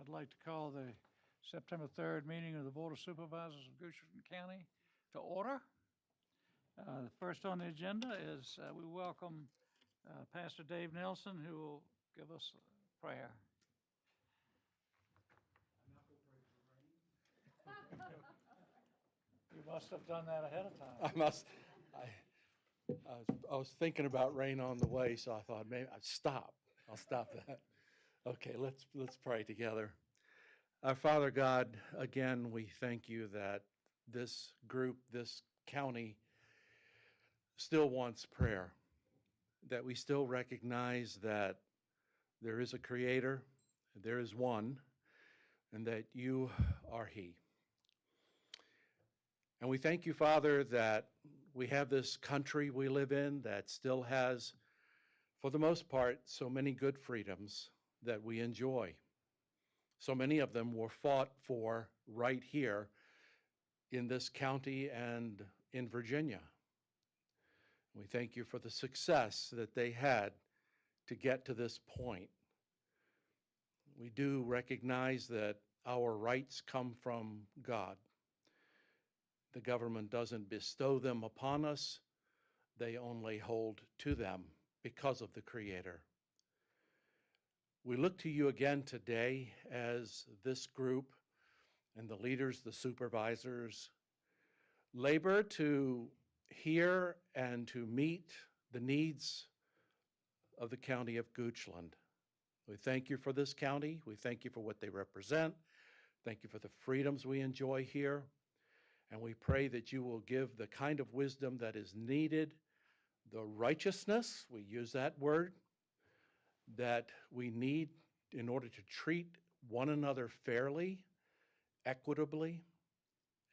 I'd like to call the September 3rd meeting of the Board of Supervisors of Goochland County to order. The first on the agenda is we welcome Pastor Dave Nelson, who will give us a prayer. You must have done that ahead of time. I was thinking about rain on the way, so I thought maybe I'll stop that. Okay, let's pray together. Our Father God, again, we thank you that this group, this county, still wants prayer, that we still recognize that there is a Creator, there is one, and that you are He. And we thank you, Father, that we have this country we live in that still has, for the most part, so many good freedoms that we enjoy. So many of them were fought for right here in this county and in Virginia. We thank you for the success that they had to get to this point. We do recognize that our rights come from God. The government doesn't bestow them upon us. They only hold to them because of the Creator. We look to you again today as this group and the leaders, the supervisors, labor to hear and to meet the needs of the county of Goochland. We thank you for this county. We thank you for what they represent. Thank you for the freedoms we enjoy here. And we pray that you will give the kind of wisdom that is needed, the righteousness, we use that word, that we need in order to treat one another fairly, equitably.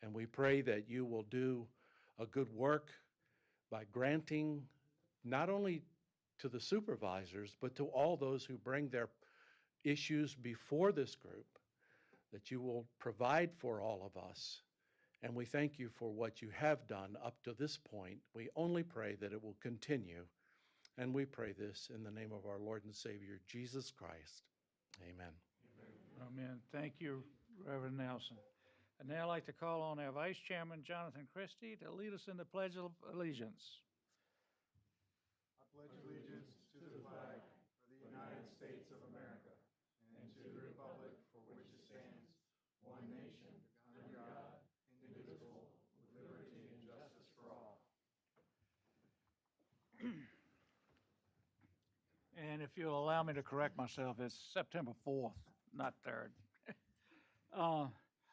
And we pray that you will do a good work by granting not only to the supervisors, but to all those who bring their issues before this group, that you will provide for all of us. And we thank you for what you have done up to this point. We only pray that it will continue. And we pray this in the name of our Lord and Savior, Jesus Christ. Amen. Amen. Thank you, Reverend Nelson. I'd now like to call on our Vice Chairman, Jonathan Christie, to lead us in the Pledge of Allegiance. I pledge allegiance to the flag of the United States of America and to the republic for which it stands, one nation, under God, indivisible, with liberty and justice for all. And if you'll allow me to correct myself, it's September 4th, not 3rd.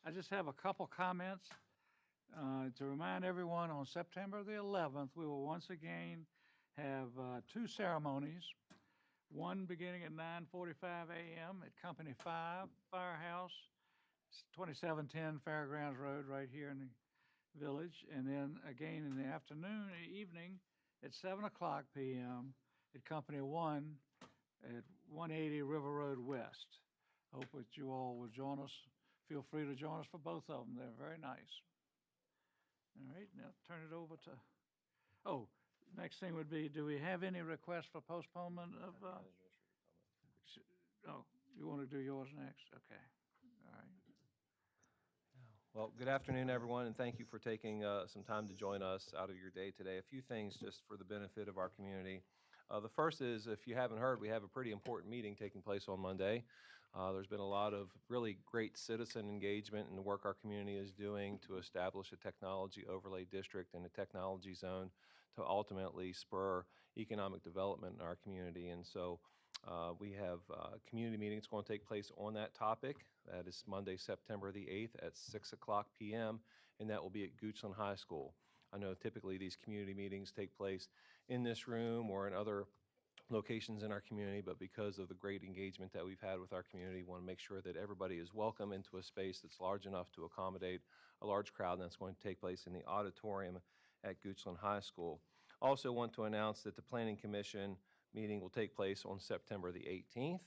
I just have a couple comments. To remind everyone, on September the 11th, we will once again have two ceremonies, one beginning at 9:45 a.m. at Company 5 Firehouse, 2710 Fairgrounds Road right here in the village, and then again in the afternoon, evening at 7 o'clock p.m. at Company 1 at 180 River Road West. Hope that you all will join us. Feel free to join us for both of them. They're very nice. All right, now turn it over to, next thing would be, do we have any requests for postponement of, you want to do yours next? Okay, all right. Well, good afternoon, everyone, and thank you for taking some time to join us out of your day today. A few things just for the benefit of our community. The first is, if you haven't heard, we have a pretty important meeting taking place on Monday. There's been a lot of really great citizen engagement in the work our community is doing to establish a technology overlay district and a technology zone to ultimately spur economic development in our community. And so we have a community meeting that's going to take place on that topic. That is Monday, September the 8th at 6 o'clock p.m., and that will be at Goochland High School. I know typically these community meetings take place in this room or in other locations in our community, but because of the great engagement that we've had with our community, we want to make sure that everybody is welcome into a space that's large enough to accommodate a large crowd, and that's going to take place in the auditorium at Goochland High School. Also want to announce that the Planning Commission meeting will take place on September the 18th.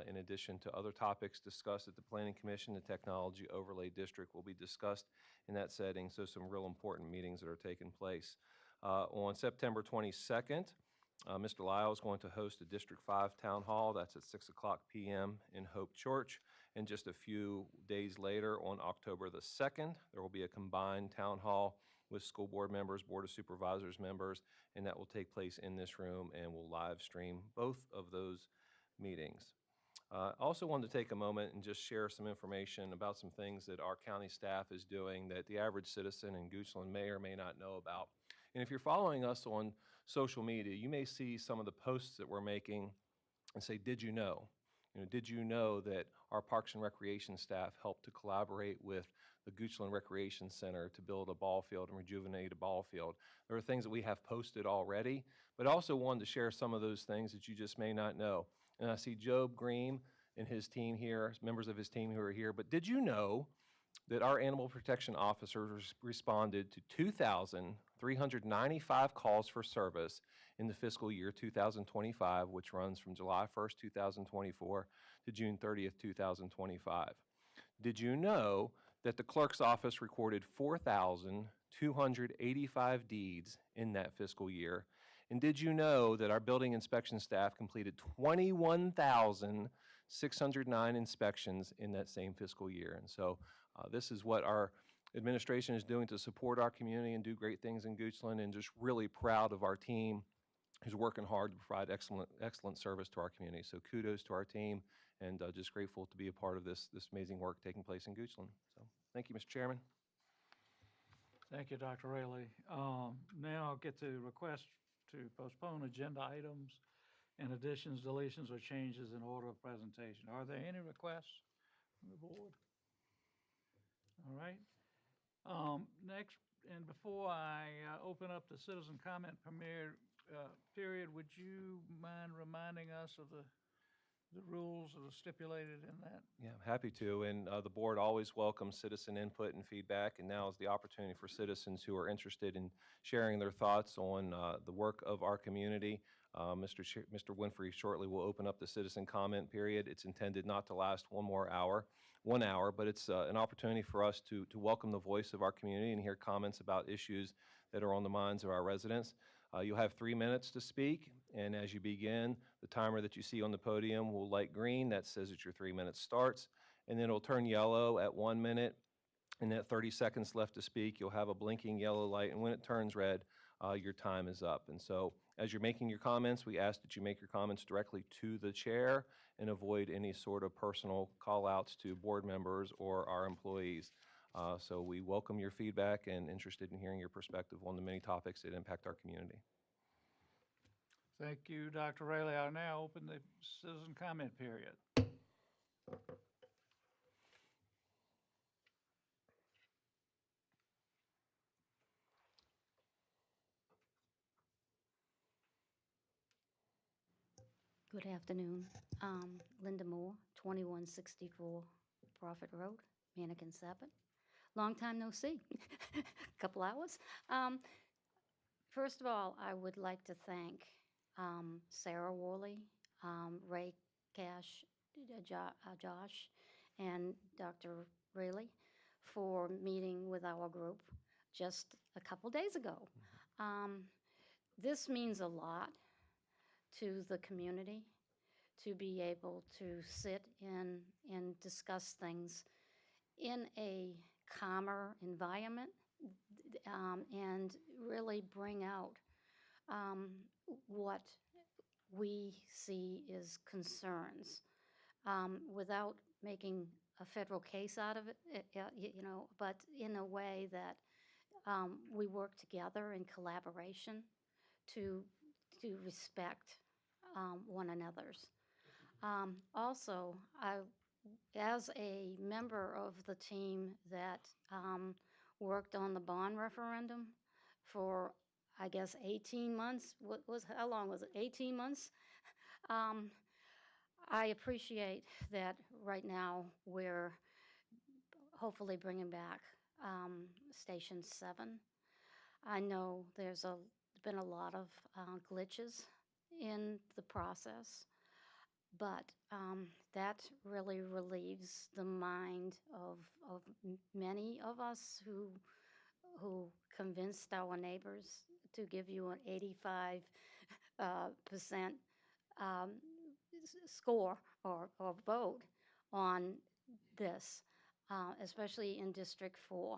In addition to other topics discussed at the Planning Commission, the Technology Overlay District will be discussed in that setting, so some real important meetings that are taking place. On September 22nd, Mr. Lyle is going to host a District 5 Town Hall. That's at 6 o'clock p.m. in Hope Church. And just a few days later, on October the 2nd, there will be a combined town hall with school board members, Board of Supervisors members, and that will take place in this room, and we'll live stream both of those meetings. I also wanted to take a moment and just share some information about some things that our county staff is doing that the average citizen in Goochland may or may not know about. And if you're following us on social media, you may see some of the posts that we're making and say, did you know? Did you know that our Parks and Recreation staff helped to collaborate with the Goochland Recreation Center to build a ball field and rejuvenate a ball field? There are things that we have posted already, but I also wanted to share some of those things that you just may not know. And I see Job Green and his team here, members of his team who are here, but did you know that our animal protection officers responded to 2,395 calls for service in the fiscal year 2025, which runs from July 1st, 2024 to June 30th, 2025. Did you know that the clerk's office recorded 4,285 deeds in that fiscal year? And did you know that our building inspection staff completed 21,609 inspections in that same fiscal year? And so this is what our administration is doing to support our community and do great things in Goochland, and just really proud of our team who's working hard to provide excellent service to our community. So kudos to our team, and just grateful to be a part of this amazing work taking place in Goochland. So thank you, Mr. Chairman. Thank you, Dr. Raley. Now I'll get to request to postpone agenda items and additions, deletions, or changes in order of presentation. Are there any requests from the board? All right. Next, and before I open up the citizen comment period, would you mind reminding us of the rules that are stipulated in that? Yeah, happy to. And the board always welcomes citizen input and feedback, and now is the opportunity for citizens who are interested in sharing their thoughts on the work of our community. Mr. Winfrey shortly will open up the citizen comment period. It's intended not to last 1 hour, but it's an opportunity for us to welcome the voice of our community and hear comments about issues that are on the minds of our residents. You'll have 3 minutes to speak, and as you begin, the timer that you see on the podium will light green. That says that your 3 minutes starts, and then it'll turn yellow at 1 minute, and at 30 seconds left to speak, you'll have a blinking yellow light, and when it turns red, your time is up. And so as you're making your comments, we ask that you make your comments directly to the chair and avoid any sort of personal call-outs to board members or our employees. So we welcome your feedback and interested in hearing your perspective on the many topics that impact our community. Thank you, Dr. Raley. I'll now open the citizen comment period. Good afternoon. Linda Moore, 2164 Prophet Road, Mannequin 7. Long time no see. Couple hours. First of all, I would like to thank Sarah Worley, Ray Cash, Josh, and Dr. Raley for meeting with our group just a couple days ago. This means a lot to the community to be able to sit in and discuss things in a calmer environment and really bring out what we see as concerns without making a federal case out of it, but in a way that we work together in collaboration to respect one another's. Also, as a member of the team that worked on the bond referendum for, I guess, 18 months, how long was it, 18 months? I appreciate that right now we're hopefully bringing back Station 7. I know there's been a lot of glitches in the process, but that really relieves the mind of many of us who convinced our neighbors to give you an 85% score or vote on this, especially in District 4.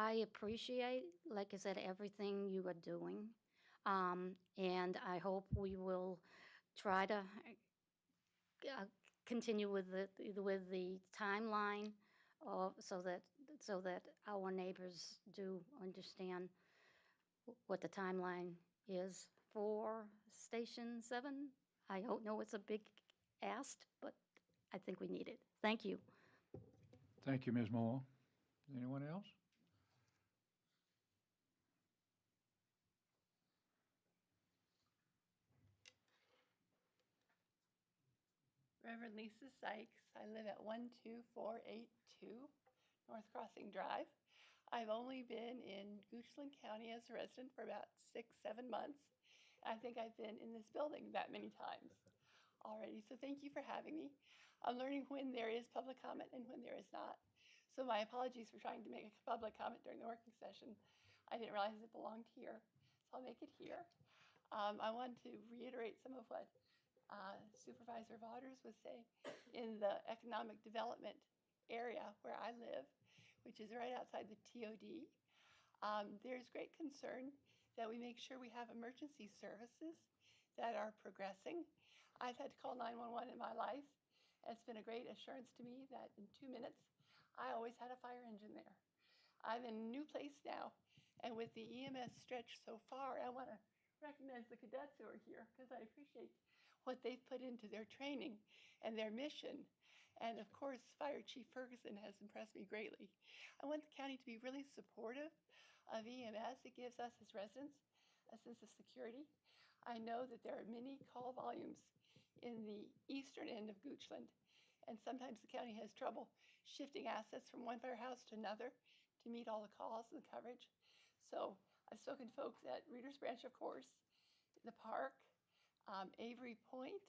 I appreciate, like I said, everything you are doing. And I hope we will try to continue with the timeline, so that our neighbors do understand what the timeline is for Station 7. I don't know it's a big ask, but I think we need it. Thank you. Thank you, Ms. Moore. Anyone else? Reverend Lisa Sykes. I live at 12482 North Crossing Drive. I've only been in Goochland County as a resident for about 6-7 months. I think I've been in this building that many times already, so thank you for having me. I'm learning when there is public comment and when there is not. So my apologies for trying to make a public comment during the working session. I didn't realize it belonged here, so I'll make it here. I want to reiterate some of what Supervisor Waters was saying in the economic development area where I live, which is right outside the TOD. There's great concern that we make sure we have emergency services that are progressing. I've had to call 911 in my life, and it's been a great assurance to me that in 2 minutes, I always had a fire engine there. I'm in a new place now, and with the EMS stretch so far, I want to recognize the cadets who are here because I appreciate what they've put into their training and their mission. And of course, Fire Chief Ferguson has impressed me greatly. I want the county to be really supportive of EMS. It gives us as residents a sense of security. I know that there are many call volumes in the eastern end of Goochland, and sometimes the county has trouble shifting assets from one firehouse to another to meet all the calls and the coverage. So I've spoken to folks at Reader's Branch, of course, the park, Avery Point,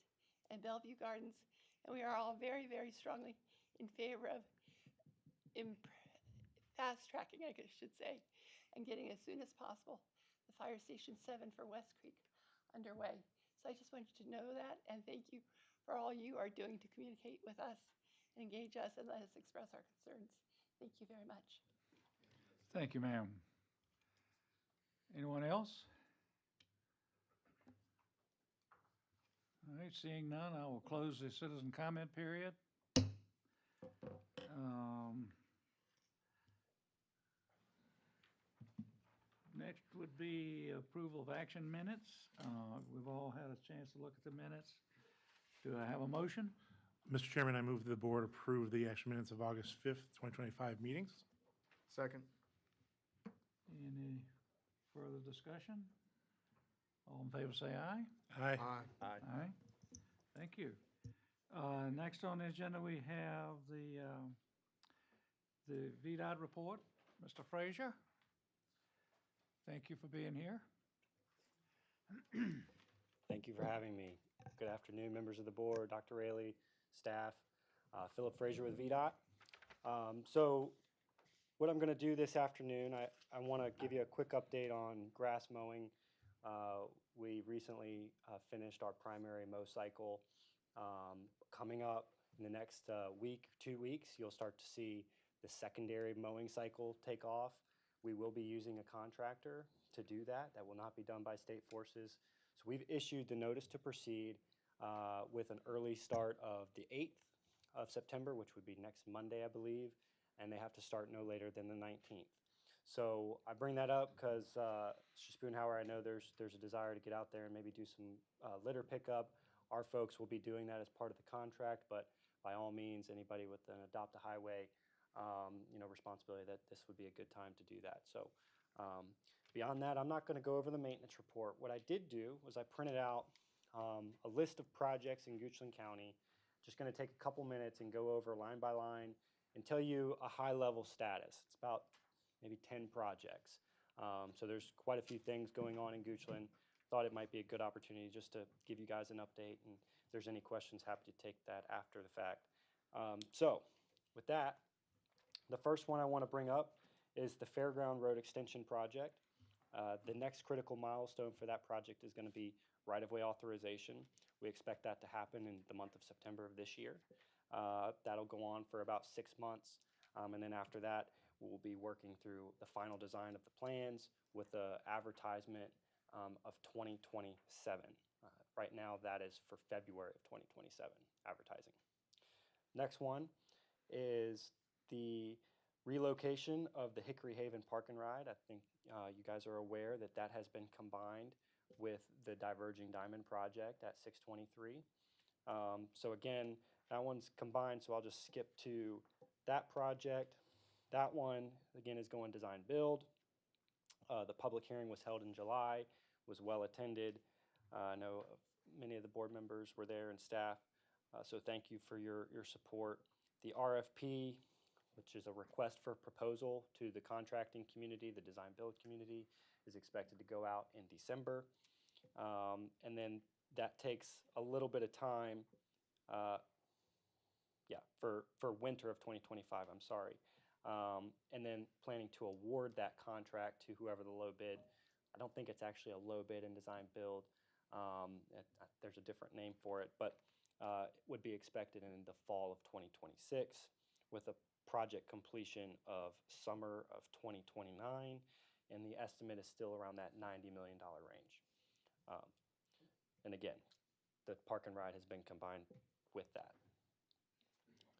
and Bellevue Gardens, and we are all very, very strongly in favor of fast tracking, I guess I should say, and getting as soon as possible the Fire Station 7 for West Creek underway. So I just want you to know that, and thank you for all you are doing to communicate with us and engage us and let us express our concerns. Thank you very much. Thank you, ma'am. Anyone else? All right, seeing none, I will close the citizen comment period. Next would be approval of action minutes. We've all had a chance to look at the minutes. Do I have a motion? Mr. Chairman, I move the board approve the action minutes of August 5th, 2025 meetings. Second. Any further discussion? All in favor say aye. Aye. Aye. Aye. Thank you. Next on the agenda, we have the VDOT report. Mr. Frazier, thank you for being here. Thank you for having me. Good afternoon, members of the board, Dr. Raley, staff, Philip Frazier with VDOT. So what I'm going to do this afternoon, I want to give you a quick update on grass mowing. We recently finished our primary mow cycle. Coming up in the next week, 2 weeks, you'll start to see the secondary mowing cycle take off. We will be using a contractor to do that. That will not be done by state forces. So we've issued the notice to proceed with an early start of the 8th of September, which would be next Monday, I believe, and they have to start no later than the 19th. So I bring that up because Mr. Spoonhauer, I know there's a desire to get out there and maybe do some litter pickup. Our folks will be doing that as part of the contract, but by all means, anybody with an Adopt a Highway responsibility, that this would be a good time to do that. So beyond that, I'm not going to go over the maintenance report. What I did do was I printed out a list of projects in Goochland County. Just going to take a couple minutes and go over line by line and tell you a high-level status. It's about maybe 10 projects. So there's quite a few things going on in Goochland. Thought it might be a good opportunity just to give you guys an update, and if there's any questions, happy to take that after the fact. So with that, the first one I want to bring up is the Fairground Road Extension Project. The next critical milestone for that project is going to be right-of-way authorization. We expect that to happen in the month of September of this year. That'll go on for about 6 months. And then after that, we'll be working through the final design of the plans with the advertisement of 2027. Right now, that is for February of 2027 advertising. Next one is the relocation of the Hickory Haven Park and Ride. I think you guys are aware that that has been combined with the Diverging Diamond project at 623. So again, that one's combined, so I'll just skip to that project. That one, again, is going design build. The public hearing was held in July, was well attended. I know many of the board members were there and staff, so thank you for your support. The RFP, which is a request for proposal to the contracting community, the design build community, is expected to go out in December. And then that takes a little bit of time, for winter of 2025, I'm sorry. And then planning to award that contract to whoever the low bid. I don't think it's actually a low bid in design build. There's a different name for it, but would be expected in the fall of 2026 with a project completion of summer of 2029, and the estimate is still around that $90 million range. And again, the park and ride has been combined with that.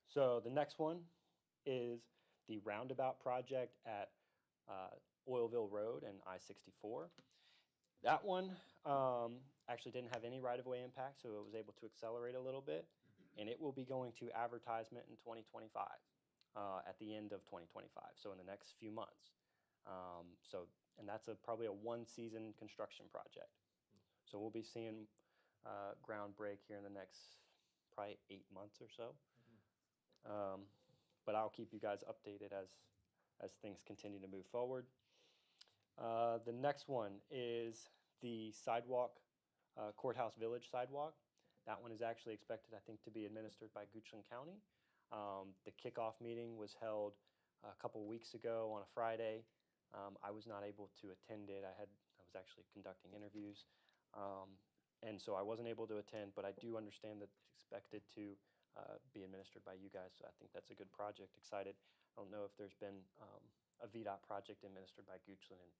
So the next one is the roundabout project at Oilville Road and I-64. That one actually didn't have any right-of-way impact, so it was able to accelerate a little bit, and it will be going to advertisement in 2025, at the end of 2025, so in the next few months. And that's probably a one-season construction project. So we'll be seeing ground break here in the next probably 8 months or so. But I'll keep you guys updated as things continue to move forward. The next one is the sidewalk, Courthouse Village sidewalk. That one is actually expected, I think, to be administered by Goochland County. The kickoff meeting was held a couple weeks ago on a Friday. I was not able to attend it. I was actually conducting interviews, and so I wasn't able to attend, but I do understand that it's expected to be administered by you guys, so I think that's a good project. Excited. I don't know if there's been a VDOT project administered by Goochland in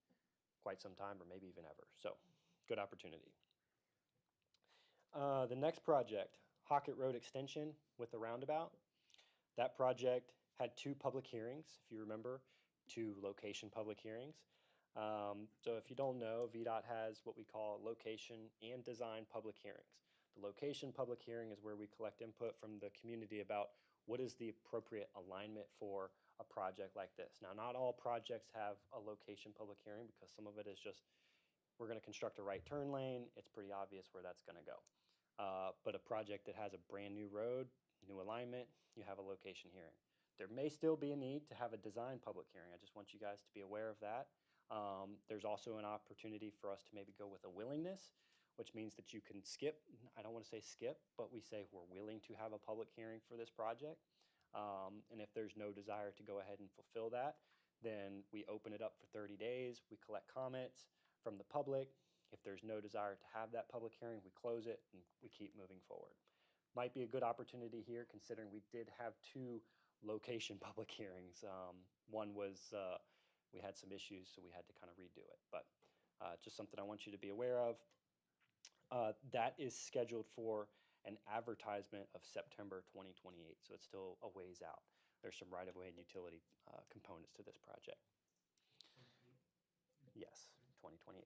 quite some time, or maybe even ever, so good opportunity. The next project, Hockett Road Extension with the roundabout. That project had 2 public hearings, if you remember, 2 location public hearings. So if you don't know, VDOT has what we call location and design public hearings. The location public hearing is where we collect input from the community about what is the appropriate alignment for a project like this. Now, not all projects have a location public hearing, because some of it is just, we're going to construct a right turn lane. It's pretty obvious where that's going to go. But a project that has a brand new road, new alignment, you have a location hearing. There may still be a need to have a design public hearing. I just want you guys to be aware of that. There's also an opportunity for us to maybe go with a willingness, which means that you can skip. I don't want to say skip, but we say we're willing to have a public hearing for this project. And if there's no desire to go ahead and fulfill that, then we open it up for 30 days. We collect comments from the public. If there's no desire to have that public hearing, we close it and we keep moving forward. Might be a good opportunity here, considering we did have 2 location public hearings. One was, we had some issues, so we had to kind of redo it. But just something I want you to be aware of. That is scheduled for an advertisement of September 2028, so it's still a ways out. There's some right-of-way and utility components to this project. Yes, 2028.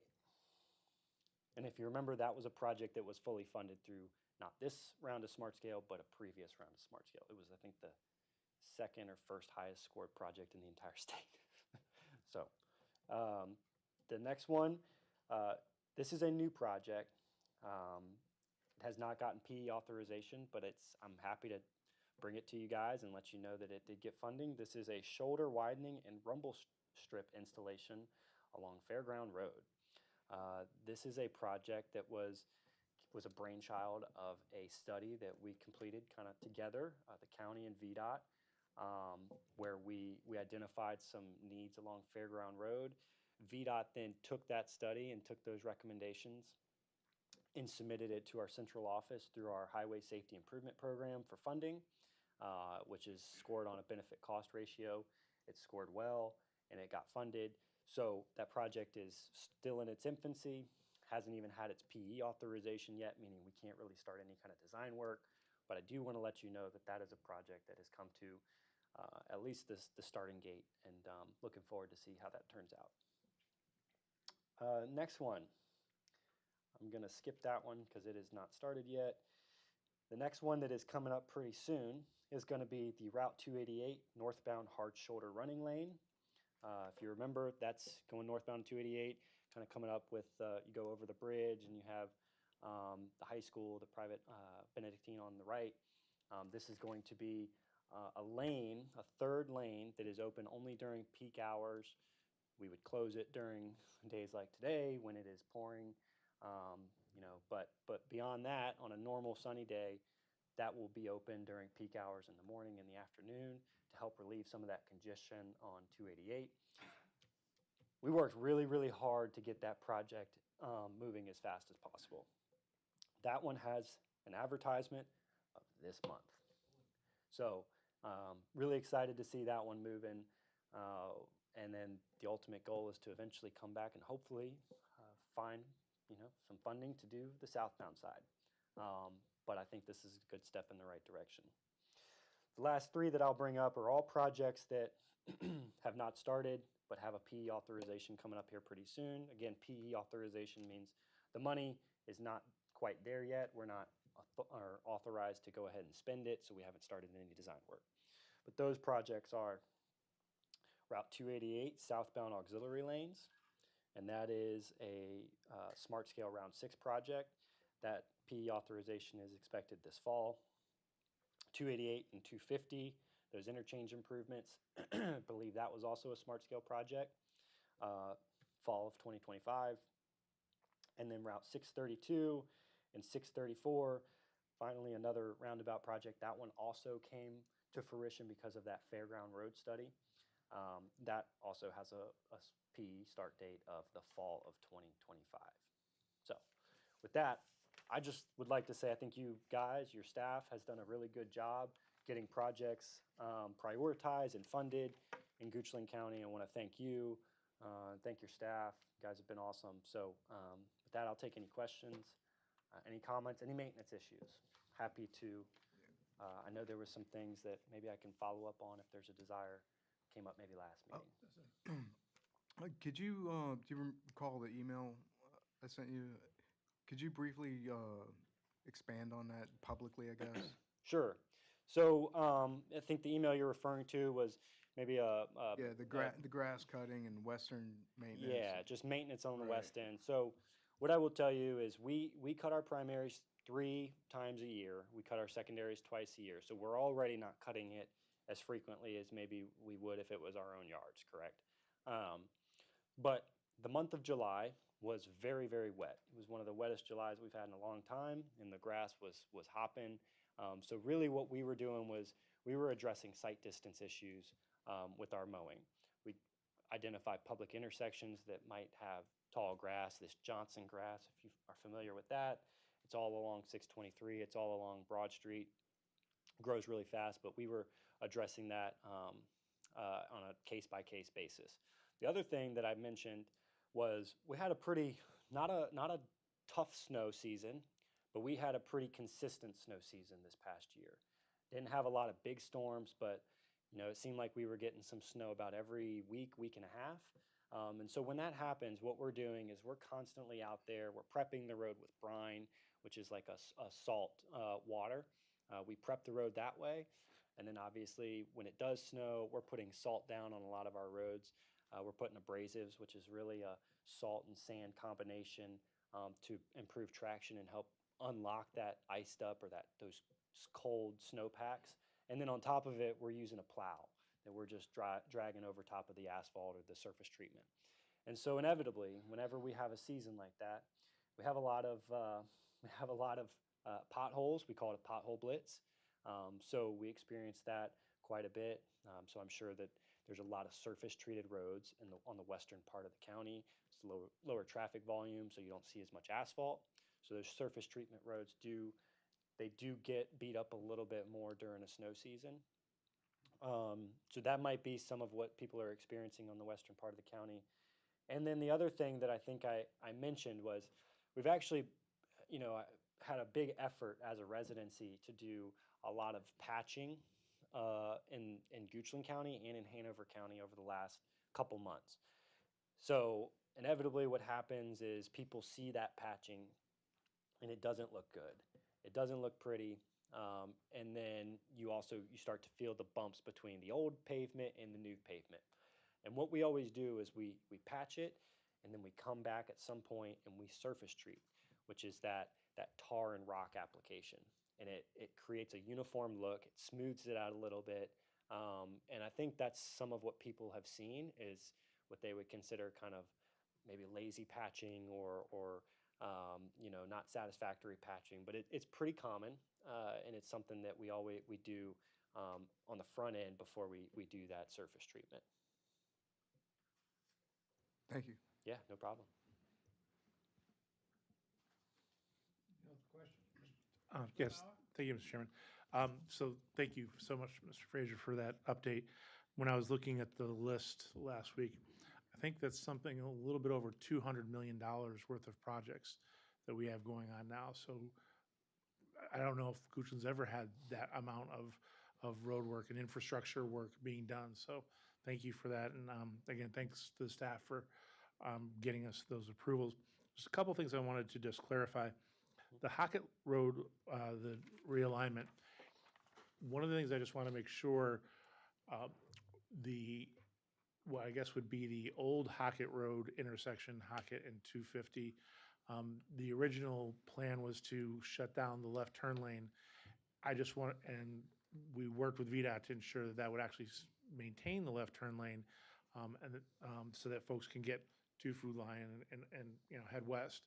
And if you remember, that was a project that was fully funded through not this round of Smart Scale, but a previous round of Smart Scale. It was, I think, the second or first highest scored project in the entire state. So the next one, this is a new project. It has not gotten PE authorization, but I'm happy to bring it to you guys and let you know that it did get funding. This is a shoulder widening and rumble strip installation along Fairground Road. This is a project that was a brainchild of a study that we completed kind of together, the county and VDOT, where we identified some needs along Fairground Road. VDOT then took that study and took those recommendations and submitted it to our central office through our Highway Safety Improvement Program for funding. which is scored on a benefit cost ratio. It scored well and it got funded. So that project is still in its infancy, hasn't even had its PE authorization yet, meaning we can't really start any kind of design work. But I do want to let you know that that is a project that has come to at least the starting gate, and looking forward to see how that turns out. Next one. I'm going to skip that one because it is not started yet. The next one that is coming up pretty soon is going to be the Route 288 northbound hard shoulder running lane. If you remember, that's going northbound 288, kind of coming up with, you go over the bridge and you have the high school, the private Benedictine on the right. This is going to be a lane, a third lane that is open only during peak hours. We would close it during days like today when it is pouring, but beyond that, on a normal sunny day, that will be open during peak hours in the morning and the afternoon to help relieve some of that congestion on 288. We worked really, really hard to get that project moving as fast as possible. That one has an advertisement of this month. So really excited to see that one moving. And then the ultimate goal is to eventually come back and hopefully find some funding to do the southbound side. But I think this is a good step in the right direction. The last three that I'll bring up are all projects that have not started but have a PE authorization coming up here pretty soon. Again, PE authorization means the money is not quite there yet. We're not authorized to go ahead and spend it, so we haven't started any design work. But those projects are Route 288 southbound auxiliary lanes, and that is a smart scale round 6 project. That PE authorization is expected this fall. 288 and 250, those interchange improvements, I believe that was also a smart scale project, fall of 2025. And then Route 632 and 634, finally another roundabout project. That one also came to fruition because of that Fairground Road study. That also has a PE start date of the fall of 2025. So with that, I just would like to say I think you guys, your staff, has done a really good job getting projects prioritized and funded in Goochland County. I want to thank you, thank your staff. You guys have been awesome. So with that, I'll take any questions, any comments, any maintenance issues. Happy to. I know there were some things that maybe I can follow up on if there's a desire. Came up maybe last meeting. Could you, do you recall the email I sent you? Could you briefly expand on that publicly, I guess? Sure. So I think the email you're referring to was maybe Yeah, the grass cutting and western maintenance. yeah, just maintenance on the Right. west end. So what I will tell you is we cut our primaries 3 times a year. We cut our secondaries twice a year. So we're already not cutting it as frequently as maybe we would if it was our own yards, correct? But the month of July was very, very wet. It was one of the wettest Julys we've had in a long time, and the grass was hopping. So really what we were doing was we were addressing sight distance issues with our mowing. We identified public intersections that might have tall grass, this Johnson grass, if you are familiar with that. It's all along 623. It's all along Broad Street. Grows really fast, but we were addressing that on a case-by-case basis. The other thing that I mentioned was we had a pretty, not a tough snow season, but we had a pretty consistent snow season this past year. Didn't have a lot of big storms, but it seemed like we were getting some snow about every week, week and a half. And so when that happens, what we're doing is we're constantly out there. We're prepping the road with brine, which is like a salt water. We prep the road that way. And then obviously when it does snow, we're putting salt down on a lot of our roads. We're putting abrasives, which is really a salt and sand combination to improve traction and help unlock that iced up or those cold snowpacks. And then on top of it, we're using a plow that we're just dragging over top of the asphalt or the surface treatment. And so inevitably, whenever we have a season like that, we have a lot of potholes. We call it a pothole blitz. So we experience that quite a bit. So I'm sure that there's a lot of surface treated roads on the western part of the county. It's lower traffic volume, so you don't see as much asphalt. So those surface treatment roads do they do get beat up a little bit more during a snow season. So that might be some of what people are experiencing on the western part of the county. And then the other thing that I think I mentioned was we've actually, had a big effort as a residency to do a lot of patching in Goochland County and in Hanover County over the last couple months. So inevitably what happens is people see that patching and it doesn't look good. It doesn't look pretty. And then you start to feel the bumps between the old pavement and the new pavement. And what we always do is we patch it and then we come back at some point and we surface treat, which is that tar and rock application. And it creates a uniform look, it smooths it out a little bit. And I think that's some of what people have seen is what they would consider kind of maybe lazy patching or not satisfactory patching. But it's pretty common, and it's something that we do on the front end before we do that surface treatment. Thank you. Yeah, no problem. Any other questions? Yes, thank you, Mr. Chairman. So thank you so much, Mr. Frazier, for that update. When I was looking at the list last week, I think that's something a little bit over $200 million worth of projects that we have going on now. So I don't know if Goochland's ever had that amount of road work and infrastructure work being done. So thank you for that. And again, thanks to the staff for getting us those approvals. Just a couple things I wanted to just clarify. The Hockett Road, the realignment, one of the things I just want to make sure, what I guess would be the old Hockett Road intersection, Hockett and 250, the original plan was to shut down the left turn lane. And we worked with VDOT to ensure that would actually maintain the left turn lane, so that folks can get to Food Lion and head west.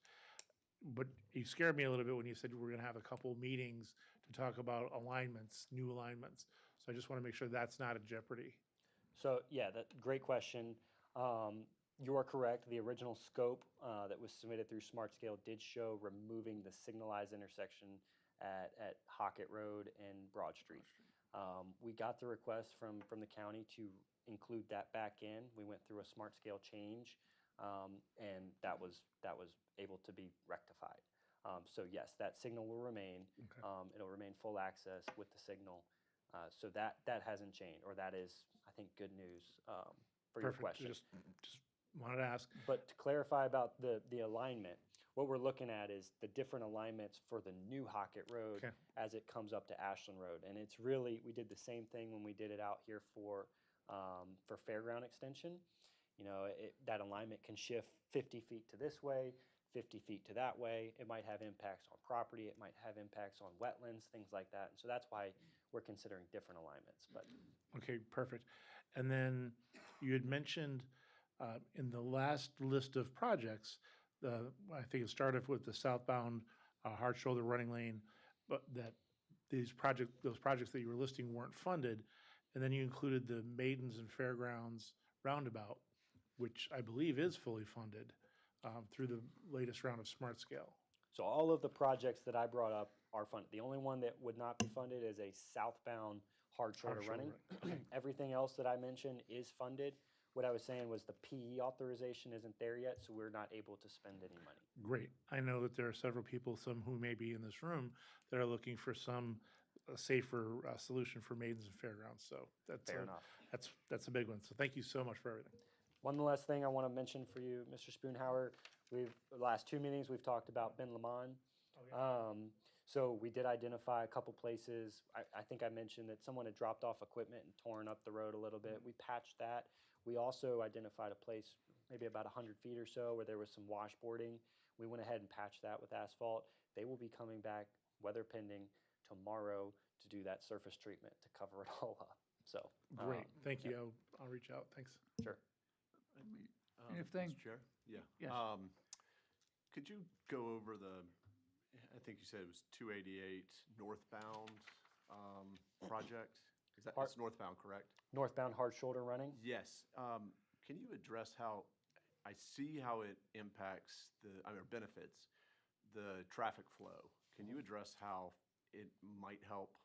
But you scared me a little bit when you said we're going to have a couple meetings to talk about alignments, new alignments. So I just want to make sure that's not a jeopardy. So yeah, great question. You are correct. The original scope that was submitted through SmartScale did show removing the signalized intersection at Hockett Road and Broad Street. We got the request from the county to include that back in. We went through a SmartScale change, and that was able to be rectified. So yes, that signal will remain. Okay. It'll remain full access with the signal. So that hasn't changed, or that is, I think, good news for your Perfect. question. Just wanted to ask. But to clarify about the alignment, what we're looking at is the different alignments for the new Hockett Road Okay. as it comes up to Ashland Road. And it's really, we did the same thing when we did it out here for Fairground Extension. That alignment can shift 50 feet to this way, 50 feet to that way. It might have impacts on property. It might have impacts on wetlands, things like that. And so that's why we're considering different alignments. But Okay, perfect. And then you had mentioned in the last list of projects, I think it started with the southbound hard shoulder running lane, but that those projects that you were listing weren't funded. And then you included the Maidens and Fairgrounds roundabout, which I believe is fully funded through the latest round of Smart Scale. so all of the projects that I brought up are funded. The only one that would not be funded is a southbound hard shoulder running. Everything else that I mentioned is funded. What I was saying was the PE authorization isn't there yet, so we're not able to spend any money. Great. I know that there are several people, some who may be in this room, that are looking for some safer solution for Maidens and Fairgrounds. So Fair enough. that's a big one. So thank you so much for everything. One last thing I want to mention for you, Mr. Spoonhauer, the last two meetings, we've talked about Ben Lamont. So we did identify a couple places. I think I mentioned that someone had dropped off equipment and torn up the road a little bit. We patched that. We also identified a place, maybe about 100 feet or so, where there was some washboarding. We went ahead and patched that with asphalt. They will be coming back, weather pending, tomorrow to do that surface treatment to cover it all up. So Great. Thank you. yeah. I'll reach out. Thanks. Sure. Anything? Mr. Chair? Yeah. Yes. Could you go over I think you said it was 288 northbound project? It's northbound, correct? Northbound hard shoulder running. Yes. Can you address how, I see how it impacts or benefits the traffic flow. Can you address how it might help,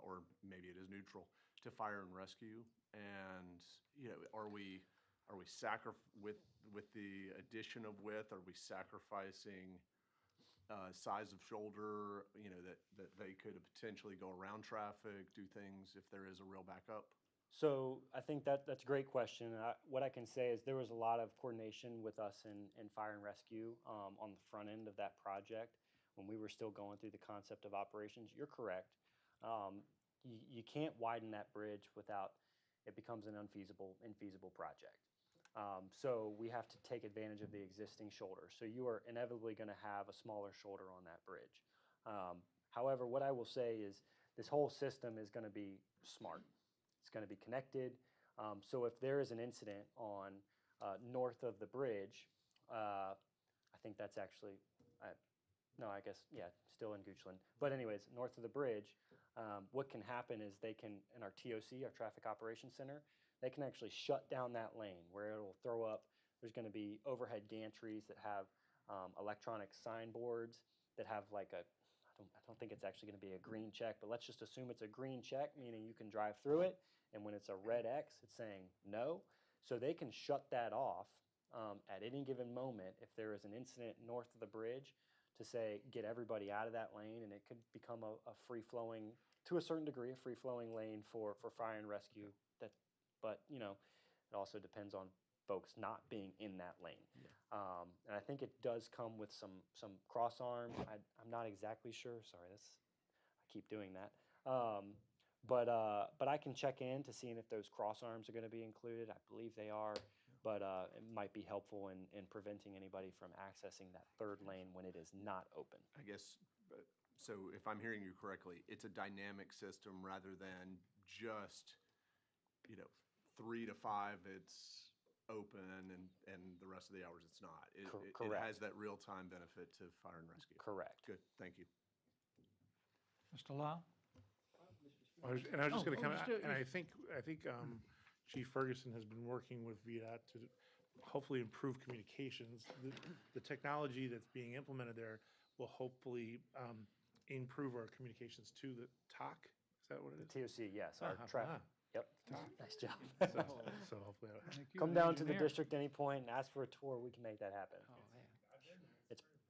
or maybe it is neutral, to fire and rescue. And, are we with the addition of width, are we sacrificing size of shoulder, that they could potentially go around traffic, do things if there is a real backup? So I think that's a great question. What I can say is there was a lot of coordination with us in fire and rescue on the front end of that project when we were still going through the concept of operations. You're correct. You can't widen that bridge without it becomes an infeasible project. So we have to take advantage of the existing shoulder. So you are inevitably going to have a smaller shoulder on that bridge. However, what I will say is this whole system is going to be smart. It's going to be connected. So if there is an incident on north of the bridge, I think that's actually, no, I guess, yeah, still in Goochland. But anyways, north of the bridge, what can happen is they can, in our TOC, our Traffic Operations Center, they can actually shut down that lane where it'll throw up. There's going to be overhead gantries that have electronic signboards that have like I don't think it's actually going to be a green check, but let's just assume it's a green check, meaning you can drive through it. And when it's a red X, it's saying no. So they can shut that off at any given moment if there is an incident north of the bridge to say, get everybody out of that lane, and it could become a free-flowing, to a certain degree, a free-flowing lane for fire and rescue. But, it also depends on folks not being in that lane. And I think it does come with some cross arms. I'm not exactly sure. Sorry, I keep doing that. But I can check in to seeing if those cross arms are going to be included. I believe they are, but it might be helpful in preventing anybody from accessing that third lane when it is not open. I guess, so if I'm hearing you correctly, it's a dynamic system rather than just, 3 to 5, it's open, and the rest of the hours it's not. It Correct. has that real-time benefit to fire and rescue. Correct. Good, thank you. Mr. Lau? I was just going to come, still- and I think Chief Ferguson has been working with VDOT to hopefully improve communications. The technology that's being implemented there will hopefully improve our communications to the TOC. Is that what it is? TOC, yes, our traffic. Yep. Nice job. So hopefully, Thank you, Come an down to the engineer. district any point and ask for a tour. We can make that happen. Oh, man.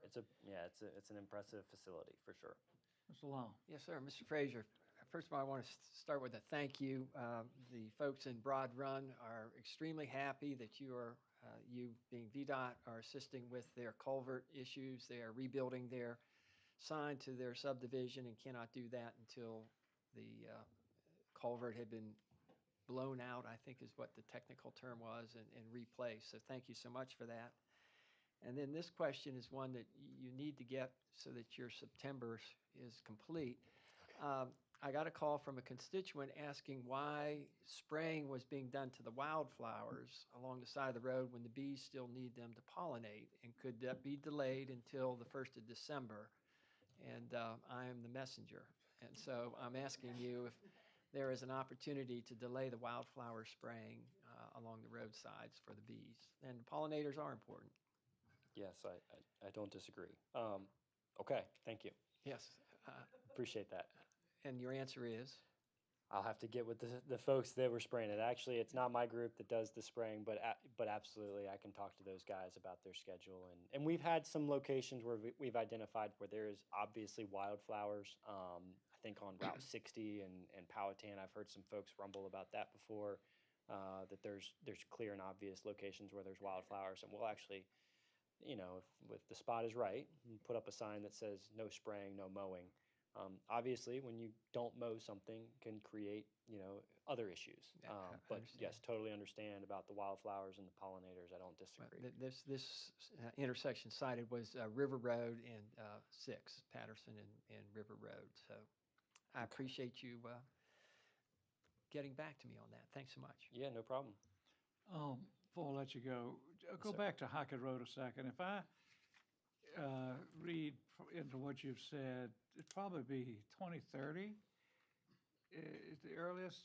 It's an impressive facility for sure. Mr. Long? Yes, sir. Mr. Frazier, first of all, I want to start with a thank you. The folks in Broad Run are extremely happy that you being VDOT, are assisting with their culvert issues. They are rebuilding their sign to their subdivision and cannot do that until the culvert had been blown out, I think is what the technical term was, and replaced. So thank you so much for that. And then this question is one that you need to get so that your September is complete. I got a call from a constituent asking why spraying was being done to the wildflowers along the side of the road when the bees still need them to pollinate, and could that be delayed until the 1st of December? And I am the messenger. And so I'm asking you if there is an opportunity to delay the wildflower spraying along the roadsides for the bees. And pollinators are important. Yes, I don't disagree. Okay, thank you. Yes. Appreciate that. And your answer is? I'll have to get with the folks that were spraying it. Actually, it's not my group that does the spraying, but absolutely, I can talk to those guys about their schedule. And we've had some locations where we've identified where there is obviously wildflowers. I think on Route 60 and Powhatan, I've heard some folks rumble about that before, that there's clear and obvious locations where there's wildflowers. And we'll actually, if the spot is right, put up a sign that says no spraying, no mowing. Obviously, when you don't mow something, can create, other issues. Yeah, I But understand. yes, totally understand about the wildflowers and the pollinators. I don't disagree. This intersection cited was River Road and 6, Patterson and River Road. So I appreciate you getting back to me on that. Thanks so much. Yeah, no problem. Before I let you go, go sir. back to Hockett Road a second. If I read into what you've said, it'd probably be 2030 is the earliest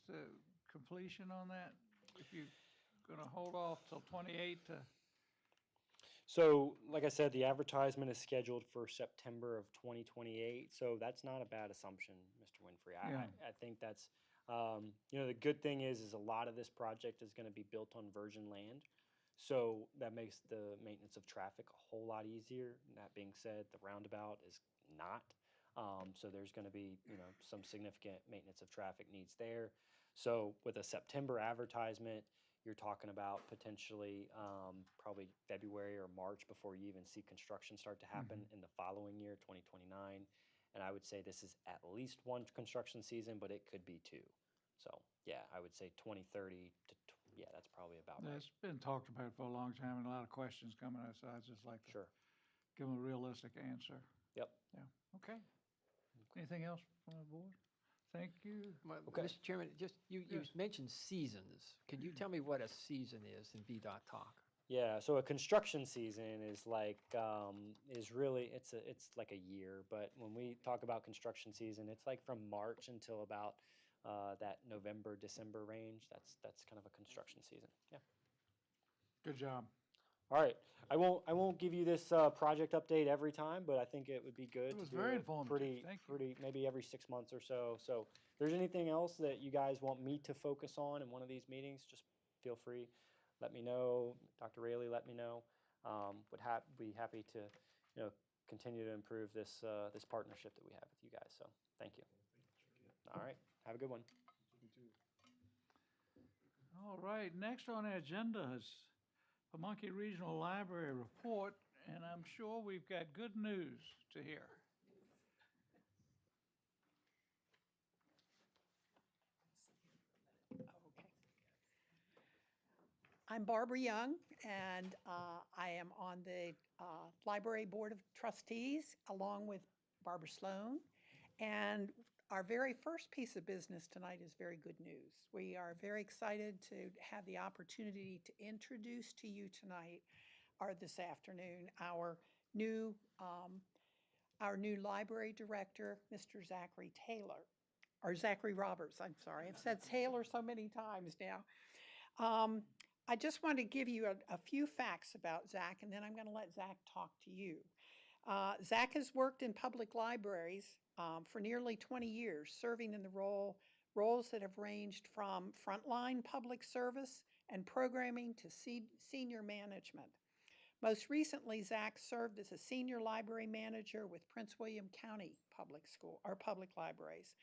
completion on that? If you're going to hold off till 28 to? So, like I said, the advertisement is scheduled for September of 2028. So that's not a bad assumption, Mr. Winfrey. Yeah. I think that's, the good thing is a lot of this project is going to be built on virgin land. So that makes the maintenance of traffic a whole lot easier. That being said, the roundabout is not. So there's going to be, some significant maintenance of traffic needs there. So with a September advertisement, you're talking about potentially probably February or March before you even see construction start to happen in the following year, 2029. And I would say this is at least one construction season, but it could be two. So yeah, I would say 2030 to, yeah, that's probably about right. It's been talked about for a long time and a lot of questions coming up, so I'd just like to Sure. give them a realistic answer. Yep. Yeah, okay. Anything else from the board? Thank you. Well, Okay. Mr. Chairman, just, you Yes. mentioned seasons. Could you tell me what a season is in VDOT talk? Yeah, so a construction season is like is really it's like a year, but when we talk about construction season, it's like from March until about that November December range. That's kind of a construction season. Yeah. Good job. All right. I won't give you this project update every time, but I think it would be good It was to do very it informative. Thank you. pretty maybe every 6 months or so. So if there's anything else that you guys want me to focus on in one of these meetings, just feel free. Let me know. Dr. Rayleigh, let me know. Be happy to continue to improve this this partnership that we have with you guys. So thank you. All right. Have a good one. All right, next on the agenda is Pamunkey Regional Library report, and I'm sure we've got good news to hear. Okay. I'm Barbara Young, and I am on the Library Board of Trustees, along with Barbara Sloan. And our very first piece of business tonight is very good news. We are very excited to have the opportunity to introduce to you tonight, or this afternoon, our new library director, Mr. Zachary Taylor, or Zachary Roberts, I'm sorry. I've said Taylor so many times now. I just want to give you a few facts about Zach, and then I'm going to let Zach talk to you. Zach has worked in public libraries for nearly 20 years, serving in the roles that have ranged from frontline public service and programming to senior management. Most recently, Zach served as a senior library manager with Prince William County Public Libraries.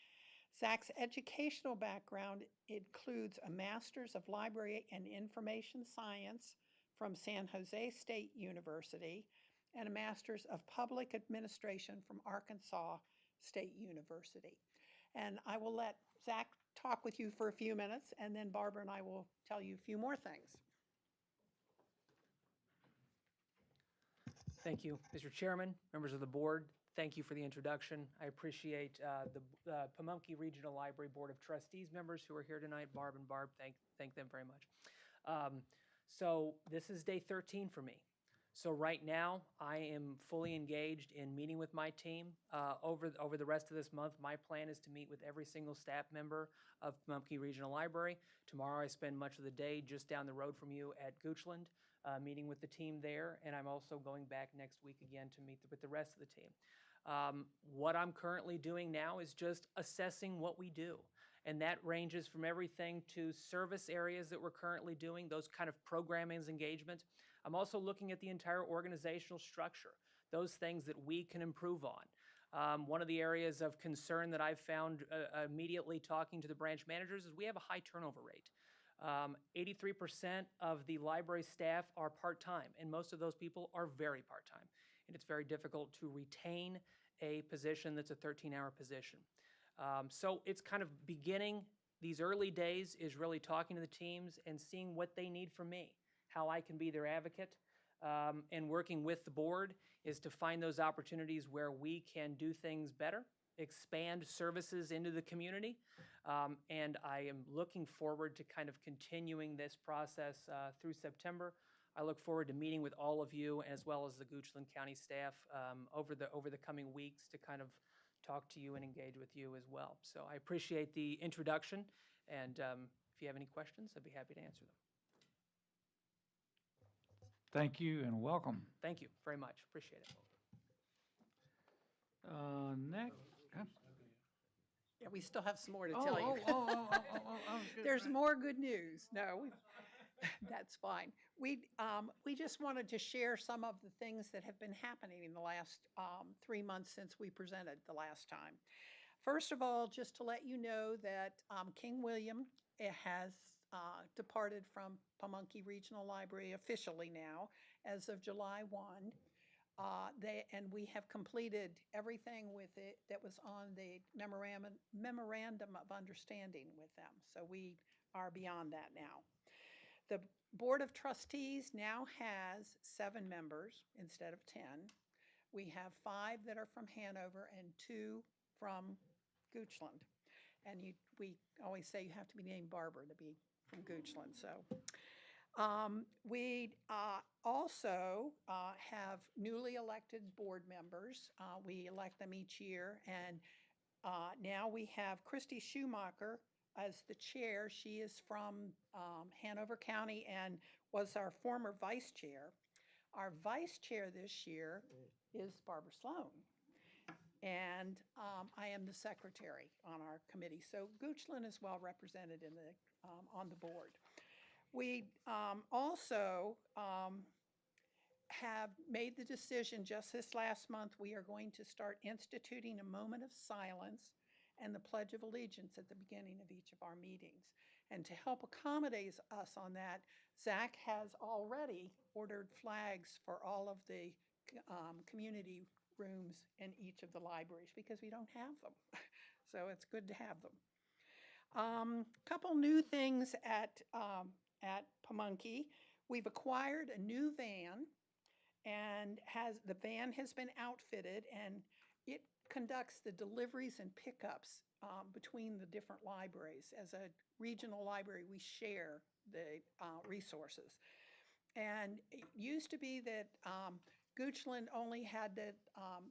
Zach's educational background includes a Master's of Library and Information Science from San Jose State University and a Master's of Public Administration from Arkansas State University. And I will let Zach talk with you for a few minutes, and then Barbara and I will tell you a few more things. Thank you, Mr. Chairman, members of the board. Thank you for the introduction. I appreciate the Pamunkey Regional Library Board of Trustees members who are here tonight. Barb and Barb, thank them very much. So this is day 13 for me. So right now, I am fully engaged in meeting with my team. Over the rest of this month, my plan is to meet with every single staff member of Pamunkey Regional Library. Tomorrow, I spend much of the day just down the road from you at Goochland, meeting with the team there, and I'm also going back next week again to meet with the rest of the team. What I'm currently doing now is just assessing what we do. And that ranges from everything to service areas that we're currently doing, those kind of programming engagement. I'm also looking at the entire organizational structure, those things that we can improve on. One of the areas of concern that I've found immediately talking to the branch managers is we have a high turnover rate. 83% of the library staff are part-time, and most of those people are very part-time. And it's very difficult to retain a position that's a 13-hour position. So it's kind of beginning, these early days is really talking to the teams and seeing what they need from me, how I can be their advocate, and working with the board is to find those opportunities where we can do things better, expand services into the community, and I am looking forward to kind of continuing this process through September. I look forward to meeting with all of you as well as the Goochland County staff over the coming weeks to kind of talk to you and engage with you as well. So I appreciate the introduction, and if you have any questions, I'd be happy to answer them. Thank you and welcome. Thank you very much. Appreciate it. Next. Yeah, we still have some more to Oh, tell you. good. There's more good news. No, that's fine. We just wanted to share some of the things that have been happening in the last 3 months since we presented the last time. First of all, just to let you know that King William has departed from Pamunkey Regional Library officially now as of July 1. And we have completed everything with it that was on the memorandum of understanding with them. So we are beyond that now. The Board of Trustees now has 7 members instead of 10. We have 5 that are from Hanover and 2 from Goochland. And we always say you have to be named Barbara to be from Goochland. So we also have newly elected board members. We elect them each year. And now we have Christy Schumacher as the chair. She is from Hanover County and was our former vice chair. Our vice chair this year is Barbara Sloan. And I am the secretary on our committee. So Goochland is well represented in on the board. We also have made the decision just this last month, we are going to start instituting a moment of silence and the Pledge of Allegiance at the beginning of each of our meetings. And to help accommodate us on that, Zach has already ordered flags for all of the community rooms in each of the libraries because we don't have them. So it's good to have them. Couple new things at Pamunkey. We've acquired a new van, and the van has been outfitted, and it conducts the deliveries and pickups between the different libraries. As a regional library, we share the resources. And it used to be that Goochland only had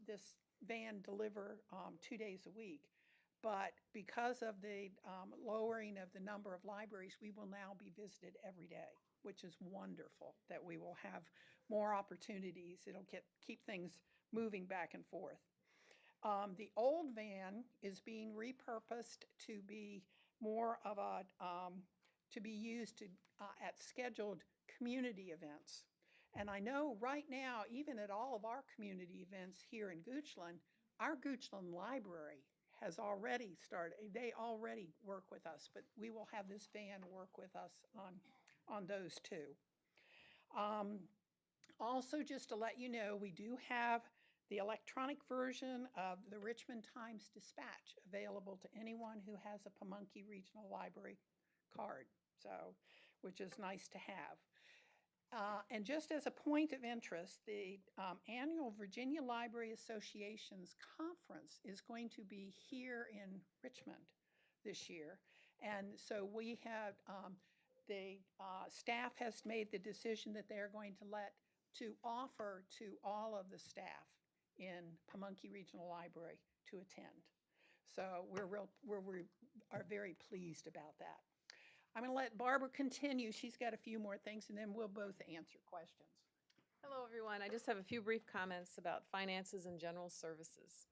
this van deliver 2 days a week. But because of the lowering of the number of libraries, we will now be visited every day, which is wonderful that we will have more opportunities. It'll keep things moving back and forth. The old van is being repurposed to be more of to be used at scheduled community events. And I know right now, even at all of our community events here in Goochland, our Goochland Library has already started. They already work with us, but we will have this van work with us on those too. Also, just to let you know, we do have the electronic version of the Richmond Times-Dispatch available to anyone who has a Pamunkey Regional Library card, which is nice to have. And just as a point of interest, the annual Virginia Library Association's conference is going to be here in Richmond this year. And so we have, the staff has made the decision that they're going to offer to all of the staff in Pamunkey Regional Library to attend. So we are very pleased about that. I'm going to let Barbara continue. She's got a few more things, and then we'll both answer questions. Hello, everyone. I just have a few brief comments about finances and general services.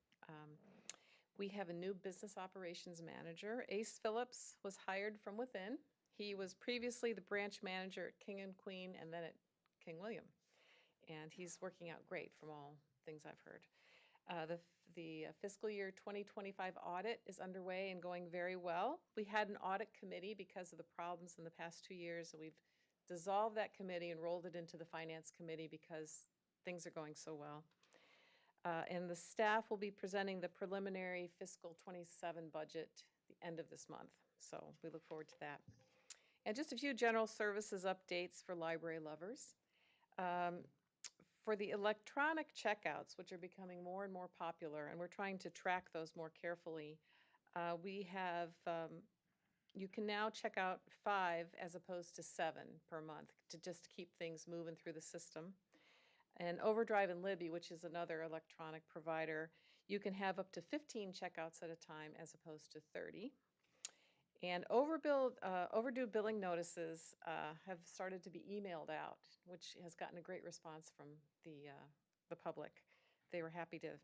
We have a new business operations manager. Ace Phillips was hired from within. He was previously the branch manager at King and Queen and then at King William. And he's working out great from all things I've heard. The fiscal year 2025 audit is underway and going very well. We had an audit committee because of the problems in the past 2 years, and we've dissolved that committee and rolled it into the finance committee because things are going so well. And the staff will be presenting the preliminary fiscal 27 budget at the end of this month. So we look forward to that. And just a few general services updates for library lovers. For the electronic checkouts, which are becoming more and more popular, and we're trying to track those more carefully, we have, you can now check out 5 as opposed to 7 per month to just keep things moving through the system. And Overdrive and Libby, which is another electronic provider, you can have up to 15 checkouts at a time as opposed to 30. And overdue billing notices have started to be emailed out, which has gotten a great response from the public. They were happy to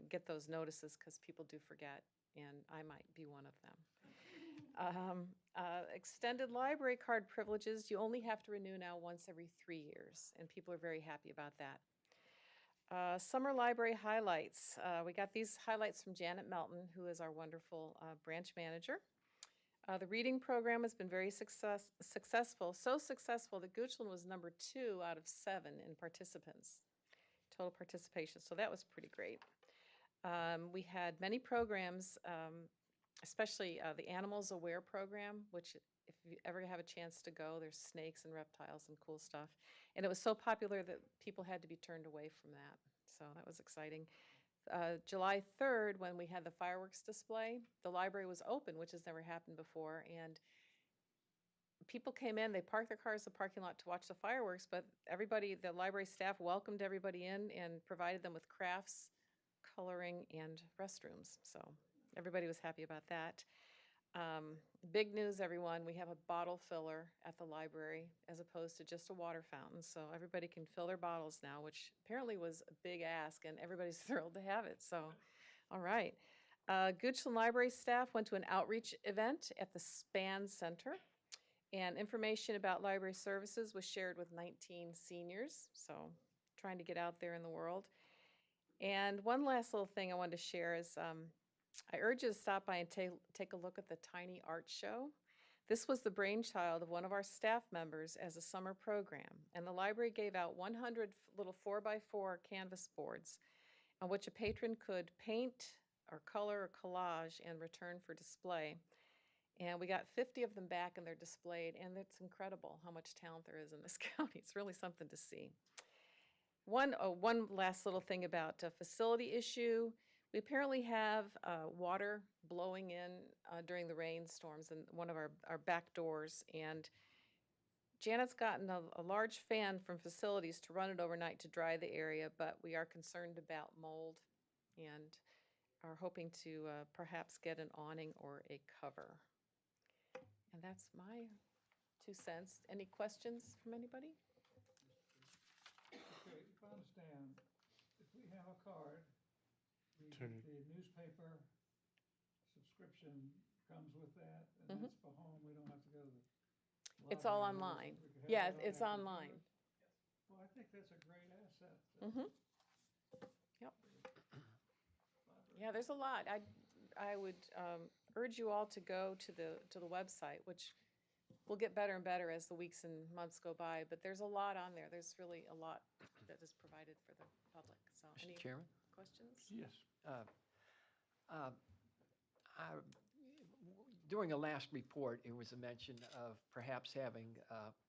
get those notices because people do forget, and I might be one of them. Extended library card privileges, you only have to renew now once every 3 years, and people are very happy about that. Summer library highlights. We got these highlights from Janet Melton, who is our wonderful branch manager. The reading program has been very successful, so successful that Goochland was number 2 out of 7 in participants, total participation, so that was pretty great. We had many programs, especially the Animals Aware program, which if you ever have a chance to go, there's snakes and reptiles and cool stuff. And it was so popular that people had to be turned away from that. So that was exciting. July 3rd, when we had the fireworks display, the library was open, which has never happened before. And people came in, they parked their cars in the parking lot to watch the fireworks, but everybody, the library staff welcomed everybody in and provided them with crafts, coloring, and restrooms. So everybody was happy about that. Big news, everyone, we have a bottle filler at the library as opposed to just a water fountain. So everybody can fill their bottles now, which apparently was a big ask, and everybody's thrilled to have it. So, all right. Goochland Library staff went to an outreach event at the Span Center, and information about library services was shared with 19 seniors. So trying to get out there in the world. And one last little thing I wanted to share is I urge you to stop by and take a look at the Tiny Art Show. This was the brainchild of one of our staff members as a summer program, and the library gave out 100 little 4x4 canvas boards on which a patron could paint or color or collage and return for display. And we got 50 of them back, and they're displayed, and it's incredible how much talent there is in this county. It's really something to see. One last little thing about a facility issue. We apparently have water blowing in during the rainstorms in one of our back doors, and Janet's gotten a large fan from facilities to run it overnight to dry the area, but we are concerned about mold and are hoping to perhaps get an awning or a cover. And that's my 2 cents. Any questions from anybody? Okay, if I understand, if we have a card, we Turn get it- the newspaper subscription comes with that, and that's for home, we don't have to go to the It's all library, online. we could have Yeah, it on it's our computer. online. Well, I think that's a great asset. Yep. Yeah, there's a lot. I would urge you all to go to the website, which will get better and better as the weeks and months go by, but there's a lot on there. There's really a lot that is provided for the public. So any Mr. Chairman? questions? Yes. During a last report, it was a mention of perhaps having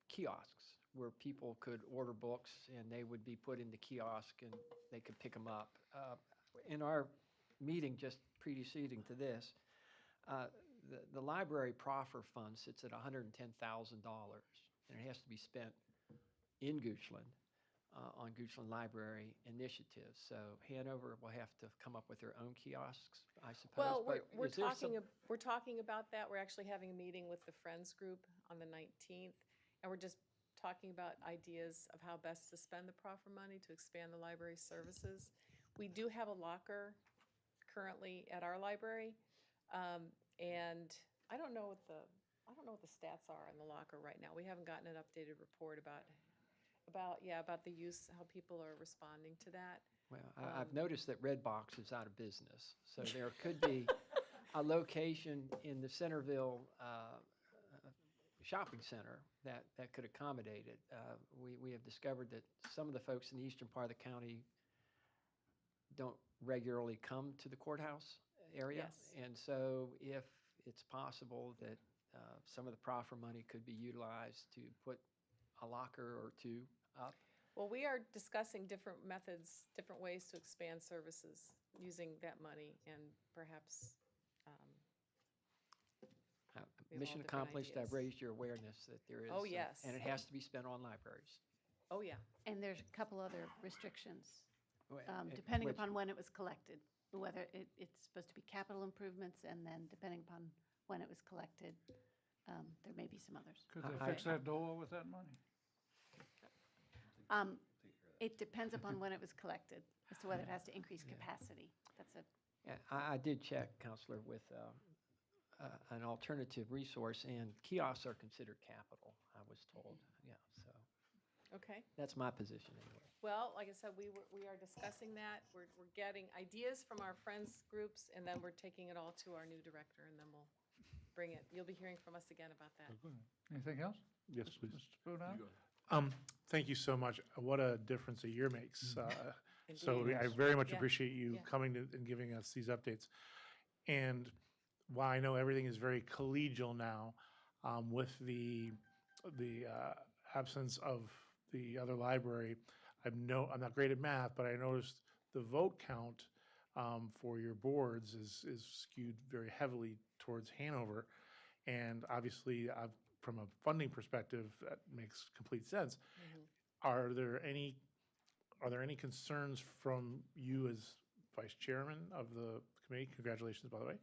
kiosks where people could order books and they would be put in the kiosk and they could pick them up. In our meeting just preceding to this, the library proffer fund sits at $110,000, and it has to be spent in Goochland on Goochland Library initiatives. So Hanover will have to come up with their own kiosks, I suppose. Well, but we're is there talking, some- we're talking about that. We're actually having a meeting with the Friends Group on the 19th, and we're just talking about ideas of how best to spend the proffer money to expand the library services. We do have a locker currently at our library, and I don't know what the stats are in the locker right now. We haven't gotten an updated report about the use, how people are responding to that. Well, I've noticed that Redbox is out of business, so there could be a location in the Centerville shopping center that could accommodate it. We have discovered that some of the folks in the eastern part of the county don't regularly come to the courthouse area. Yes. And so if it's possible that some of the proffer money could be utilized to put a locker or two up. Well, we are discussing different methods, different ways to expand services using that money, and perhaps we have all Mission different accomplished. I've ideas. raised your awareness that there is. Oh, yes. And it has to be spent on libraries. Oh, yeah. And there's a couple other restrictions, Well, depending which- upon when it was collected, whether it's supposed to be capital improvements, and then depending upon when it was collected. There may be some others. Could they fix that door with that money? It depends upon when it was collected as to whether it has to increase capacity. That's a, Yeah, I did check, Counselor, with an alternative resource, and kiosks are considered capital, I was told. Yeah, so Okay. that's my position anyway. Well, like I said, we are discussing that. We're getting ideas from our friends groups, and then we're taking it all to our new director, and then we'll bring it. You'll be hearing from us again about that. Anything else? Yes, please. Mr. Brunel? Thank you so much. What a difference a year makes. So Indeed. I very much Yeah. appreciate you Yeah. coming and giving us these updates. And while I know everything is very collegial now, with the absence of the other library, I'm not great at math, but I noticed the vote count for your boards is skewed very heavily towards Hanover. And obviously, from a funding perspective, that makes complete sense. Are there any concerns from you as vice chairman of the committee? Congratulations, by the way.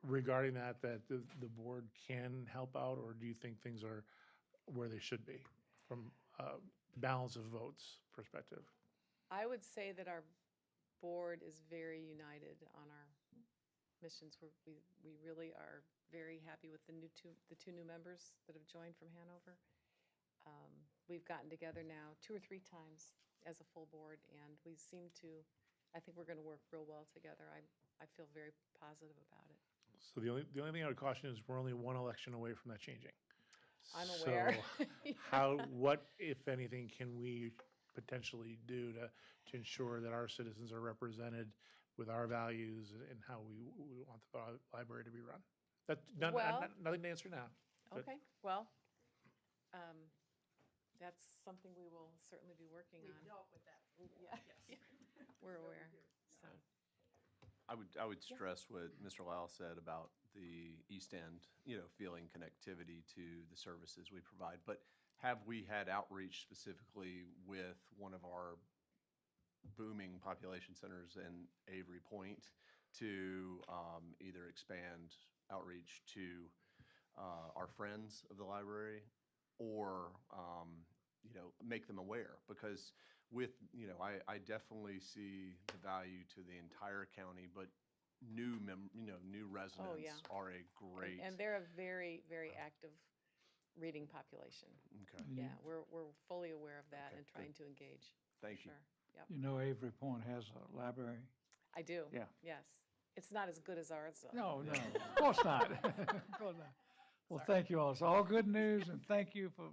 Regarding that the board can help out, or do you think things are where they should be from a balance of votes perspective? I would say that our board is very united on our missions. We really are very happy with the two new members that have joined from Hanover. We've gotten together now 2 or 3 times as a full board, and I think we're going to work real well together. I feel very positive about it. So the only thing I would caution is we're only one election away from that changing. I'm aware. So what, if anything, can we potentially do to ensure that our citizens are represented with our values and how we want the library to be run? Nothing to answer now. but- Okay, well, that's something we will certainly be working on. We've dealt with that. Yeah, we're aware, so. I would stress what Mr. Lyle said about the East End, feeling connectivity to the services we provide. But have we had outreach specifically with one of our booming population centers in Avery Point to either expand outreach to our friends of the library or, make them aware? Because I definitely see the value to the entire county, but new residents are a great. And they're a very, very active reading population. Okay. Yeah, we're fully aware of that Okay, and good. trying to engage. Thank you. Sure, yep. You know Avery Point has a library? I do. Yeah. Yes. It's not as good as ours, though. No, of course not. Of course not. Well, thank you all. It's all good news, and thank you for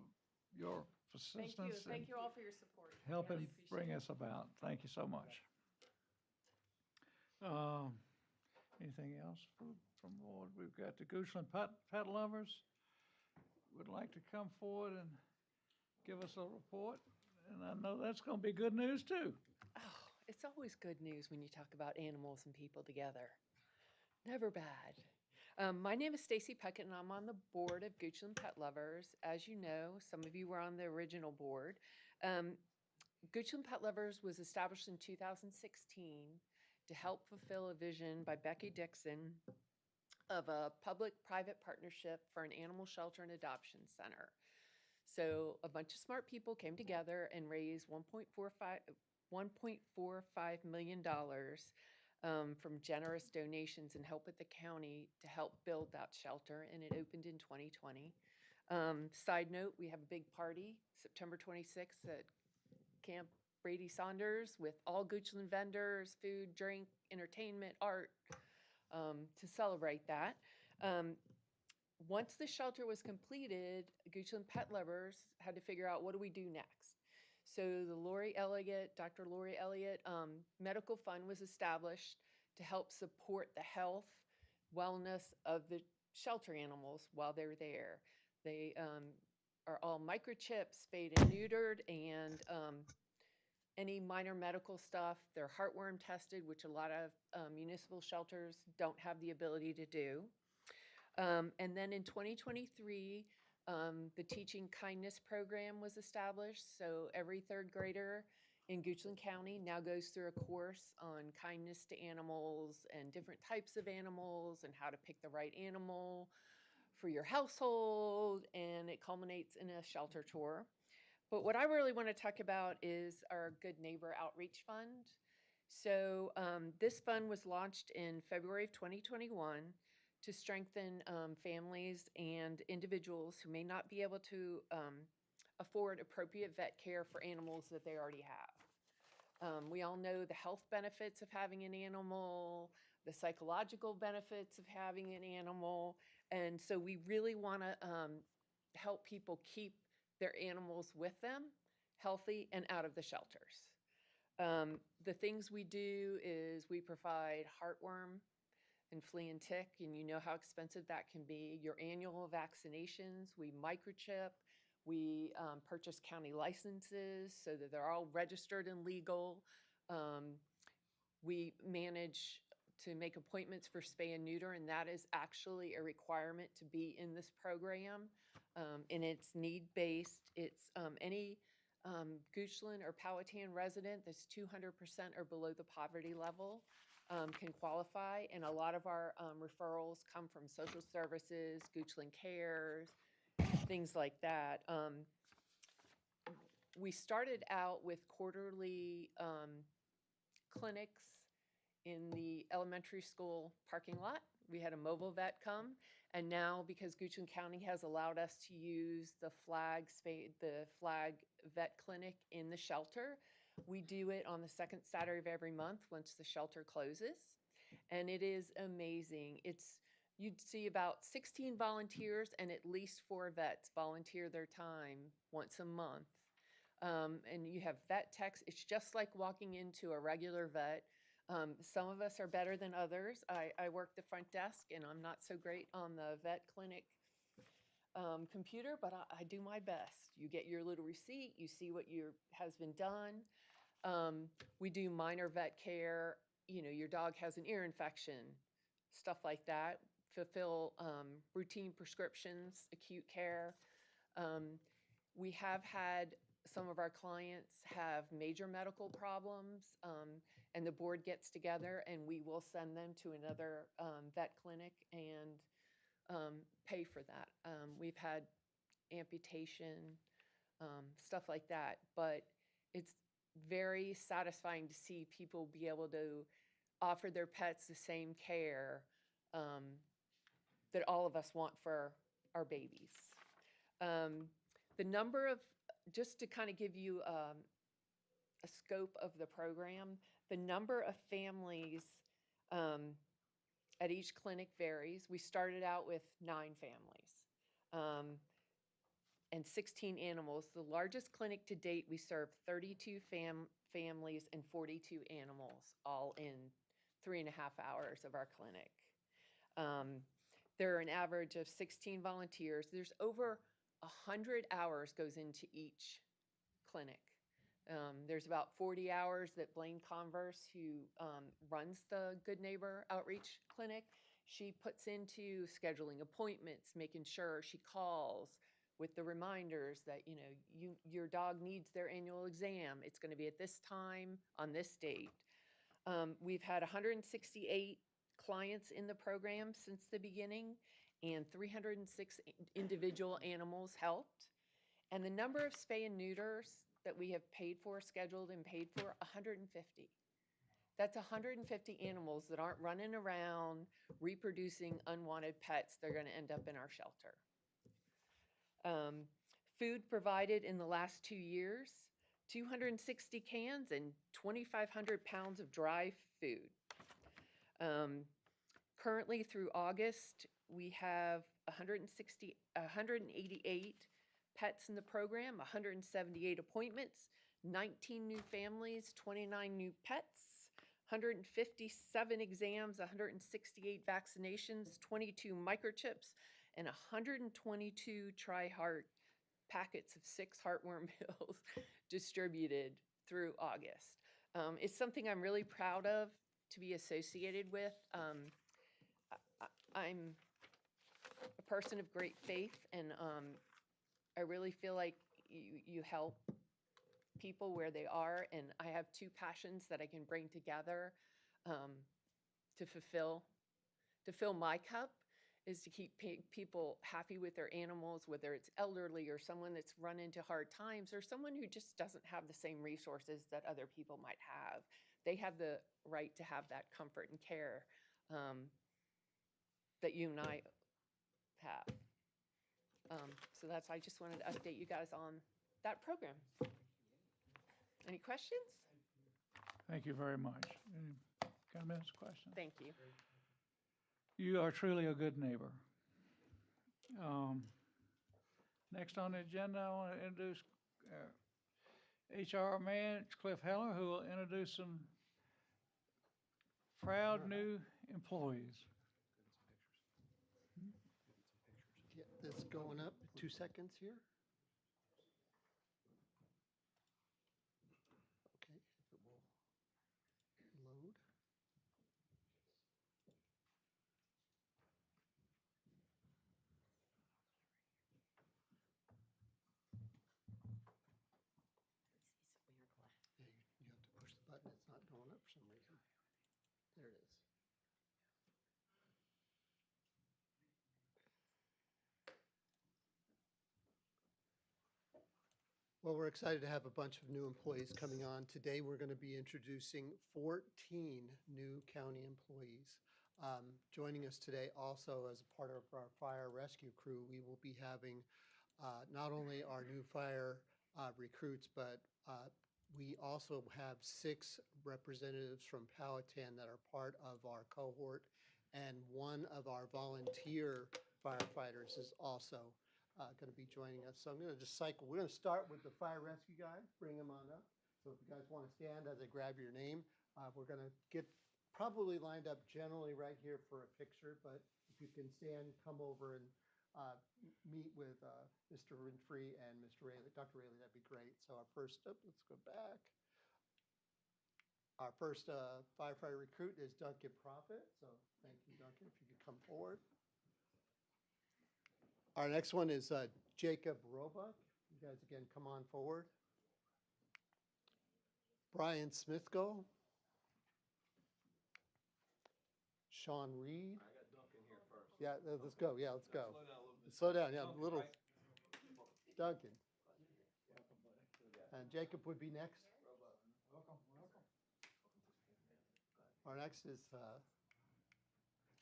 your persistence. Thank you. and Thank you all for your support. helping Really appreciate bring it. us about. Thank you so much. Anything else from board? We've got the Goochland pet lovers would like to come forward and give us a report, and I know that's going to be good news too. Oh, it's always good news when you talk about animals and people together. Never bad. My name is Stacy Puckett, and I'm on the board of Goochland Pet Lovers. As you know, some of you were on the original board. Goochland Pet Lovers was established in 2016 to help fulfill a vision by Becky Dixon of a public-private partnership for an animal shelter and adoption center. So a bunch of smart people came together and raised $1.45 million from generous donations and help at the county to help build that shelter, and it opened in 2020. Side note, we have a big party September 26th at Camp Brady Saunders with all Goochland vendors, food, drink, entertainment, art, to celebrate that. Once the shelter was completed, Goochland Pet Lovers had to figure out, what do we do next? So the Dr. Lori Elliott Medical Fund was established to help support the health, wellness of the shelter animals while they're there. They are all microchipped, spayed and neutered, and any minor medical stuff. They're heartworm tested, which a lot of municipal shelters don't have the ability to do. And then in 2023, the Teaching Kindness program was established. So every third grader in Goochland County now goes through a course on kindness to animals and different types of animals and how to pick the right animal for your household, and it culminates in a shelter tour. But what I really want to talk about is our Good Neighbor Outreach Fund. So this fund was launched in February of 2021 to strengthen families and individuals who may not be able to afford appropriate vet care for animals that they already have. We all know the health benefits of having an animal, the psychological benefits of having an animal, and so we really want to help people keep their animals with them, healthy and out of the shelters. The things we do is we provide heartworm and flea and tick, and you know how expensive that can be. Your annual vaccinations, we microchip, we purchase county licenses so that they're all registered and legal. We manage to make appointments for spay and neuter, and that is actually a requirement to be in this program. And it's need-based. It's any Goochland or Powhatan resident that's 200% or below the poverty level can qualify. And a lot of our referrals come from social services, Goochland Cares, things like that. We started out with quarterly clinics in the elementary school parking lot. We had a mobile vet come, and now because Goochland County has allowed us to use the flag vet clinic in the shelter, we do it on the second Saturday of every month once the shelter closes, and it is amazing. You'd see about 16 volunteers and at least 4 vets volunteer their time once a month. And you have vet techs. It's just like walking into a regular vet. Some of us are better than others. I work the front desk, and I'm not so great on the vet clinic computer, but I do my best. You get your little receipt. You see what has been done. We do minor vet care. You know, your dog has an ear infection, stuff like that. Fulfill routine prescriptions, acute care. We have had some of our clients have major medical problems, and the board gets together and we will send them to another vet clinic and pay for that. We've had amputation, stuff like that, but it's very satisfying to see people be able to offer their pets the same care that all of us want for our babies. The number of, just to kind of give you a scope of the program, the number of families at each clinic varies. We started out with 9 families and 16 animals. The largest clinic to date, we served 32 families and 42 animals, all in 3.5 hours of our clinic. There are an average of 16 volunteers. There's over 100 hours goes into each clinic. There's about 40 hours that Blaine Converse, who runs the Good Neighbor Outreach Clinic, she puts into scheduling appointments, making sure she calls with the reminders that, you know, your dog needs their annual exam. It's going to be at this time on this date. We've had 168 clients in the program since the beginning, and 306 individual animals helped. And the number of spay and neuters that we have paid for, scheduled and paid for, 150. That's 150 animals that aren't running around reproducing unwanted pets. They're going to end up in our shelter. Food provided in the last 2 years, 260 cans and 2,500 pounds of dry food. Currently through August, we have 188 pets in the program, 178 appointments, 19 new families, 29 new pets, 157 exams, 168 vaccinations, 22 microchips, and 122 Tri-Heart packets of 6 heartworm pills distributed through August. It's something I'm really proud of to be associated with. I'm a person of great faith, and I really feel like you help people where they are, and I have two passions that I can bring together to fill my cup, is to keep people happy with their animals, whether it's elderly or someone that's run into hard times or someone who just doesn't have the same resources that other people might have. They have the right to have that comfort and care that you and I have. So I just wanted to update you guys on that program. Any questions? Thank you very much. Any comments, questions? Thank you. You are truly a good neighbor. Next on the agenda, I want to introduce HR man Cliff Heller, who will introduce some proud new employees. Get this going up, 2 seconds here. Okay, if it will load. Yeah, you have to push the button, it's not going up for some reason. There it is. Well, we're excited to have a bunch of new employees coming on. Today, we're going to be introducing 14 new county employees. Joining us today also as a part of our fire rescue crew, we will be having not only our new fire recruits, but we also have 6 representatives from Powhatan that are part of our cohort, and one of our volunteer firefighters is also going to be joining us. So I'm going to just cycle. We're going to start with the fire rescue guys. Bring them on up. So if you guys want to stand as I grab your name, we're going to get probably lined up generally right here for a picture. But if you can stand, come over and meet with Mr. Winfrey and Mr. Rayleigh, Dr. Rayleigh, that'd be great. So our first up, let's go back. Our first firefighter recruit is Duncan Prophet. So thank you, Duncan, if you could come forward. Our next one is Jacob Roebuck. You guys again come on forward. Brian Smithgo. Sean Reed. I got Duncan here first. Yeah, let's go. Yeah, let's go. Slow down a little bit. Slow down, yeah, Duncan, little. right? Duncan. And Jacob would be next. Welcome, welcome. Our next is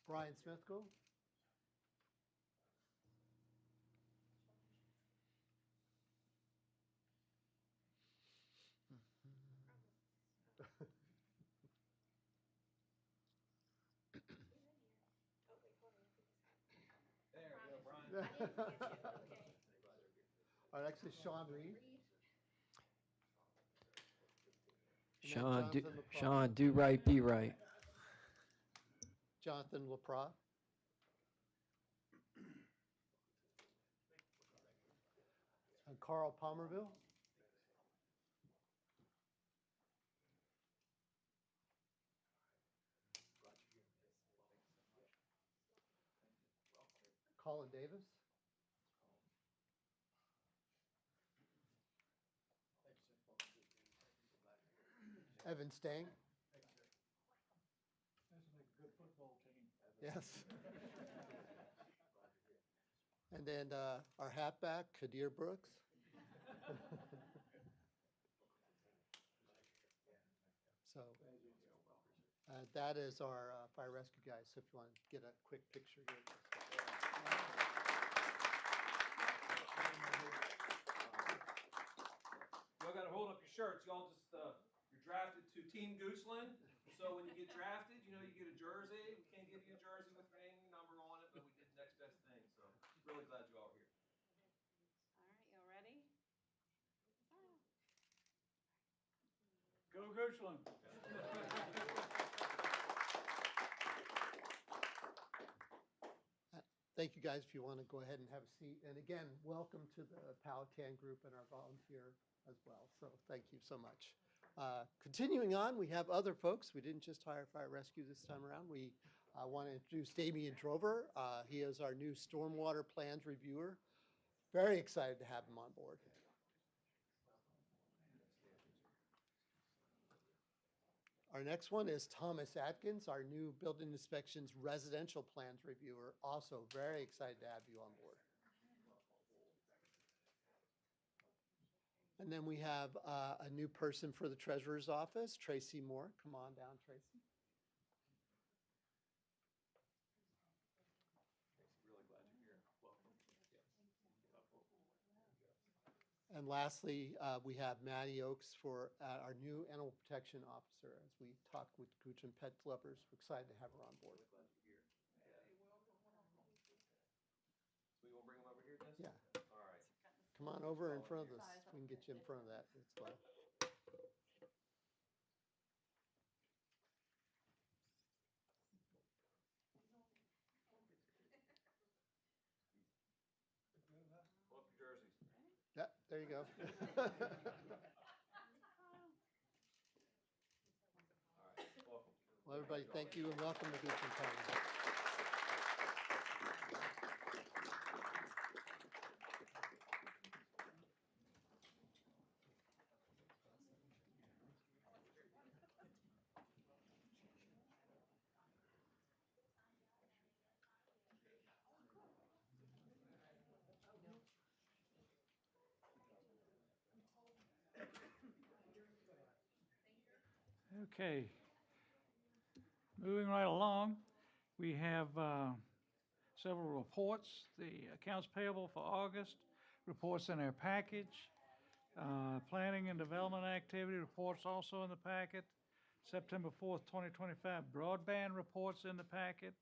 Brian Smithgo. There we go, Brian. Our next is Sean Reed. Sean, do right, be right. Jonathan LaPra. And Carl Palmerville. Colin Davis. Evan Stang. This is a good football team. Yes. And then our halfback, Kadir Brooks. So that is our fire rescue guys. So if you want to get a quick picture here. Y'all got to hold up your shirts. Y'all just, you're drafted to Team Goochland. So when you get drafted, you get a jersey. We can't give you a jersey with your name and number on it, but we did next best thing. So really glad you all are here. All right, y'all ready? Go Goochland. Thank you, guys. If you want to go ahead and have a seat. And again, welcome to the Powhatan group and our volunteer as well. So thank you so much. Continuing on, we have other folks. We didn't just hire fire rescue this time around. We want to introduce Damian Drover. He is our new stormwater plans reviewer. Very excited to have him on board. Our next one is Thomas Atkins, our new building inspections residential plans reviewer. Also very excited to have you on board. And then we have a new person for the treasurer's office, Tracy Moore. Come on down, Tracy. Really glad you're here. Welcome. And lastly, we have Maddie Oakes for our new animal protection officer as we talk with Goochland pet lovers. We're excited to have her on board. So we gonna bring them over here, Jess? Yeah. All right. Come on over in front of this. We can get you in front of that as well. Pull up your jerseys. Yeah, there you go. All right, welcome. Well, everybody, thank you and welcome to Goochland County. Okay. Moving right along, we have several reports. The accounts payable for August, reports in our package. Planning and development activity reports also in the packet. September 4th, 2025 broadband reports in the packet.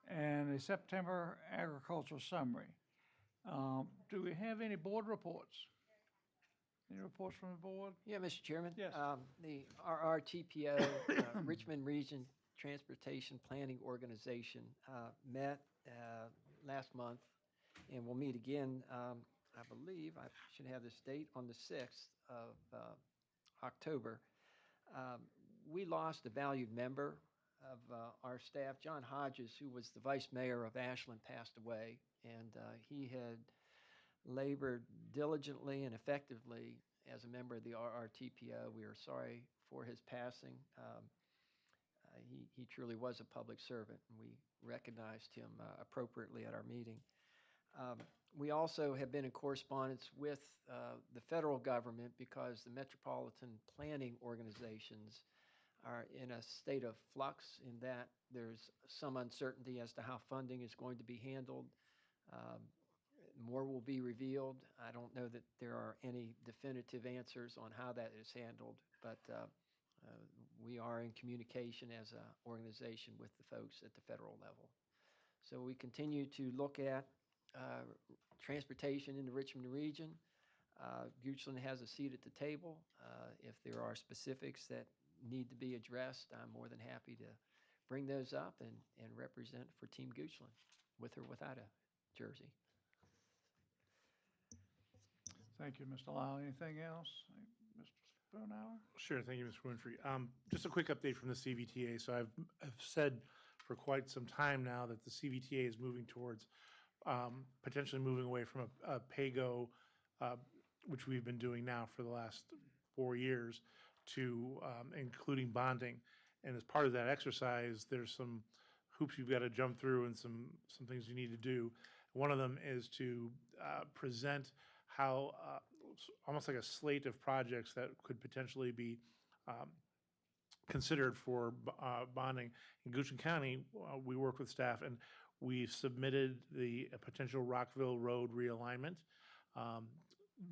And a September agricultural summary. Do we have any board reports? Any reports from the board? Yeah, Mr. Chairman. Yes. The RRTPO, Richmond Region Transportation Planning Organization, met last month and will meet again, I believe, I should have this date, on the 6th of October. We lost a valued member of our staff. John Hodges, who was the vice mayor of Ashland, passed away, and he had labored diligently and effectively as a member of the RRTPO. We are sorry for his passing. He truly was a public servant, and we recognized him appropriately at our meeting. We also have been in correspondence with the federal government because the metropolitan planning organizations are in a state of flux in that there's some uncertainty as to how funding is going to be handled. More will be revealed. I don't know that there are any definitive answers on how that is handled, but we are in communication as an organization with the folks at the federal level. So we continue to look at transportation in the Richmond region. Goochland has a seat at the table. If there are specifics that need to be addressed, I'm more than happy to bring those up and represent for Team Goochland, with or without a jersey. Thank you, Mr. Lyle. Anything else? Mr. Spoonhour? Sure, thank you, Mr. Winfrey. Just a quick update from the CVTA. So I've said for quite some time now that the CVTA is moving towards potentially moving away from a pay-go, which we've been doing now for the last 4 years, to including bonding. And as part of that exercise, there's some hoops you've got to jump through and some things you need to do. One of them is to present how almost like a slate of projects that could potentially be considered for bonding. In Goochland County, we work with staff and we submitted the potential Rockville Road realignment.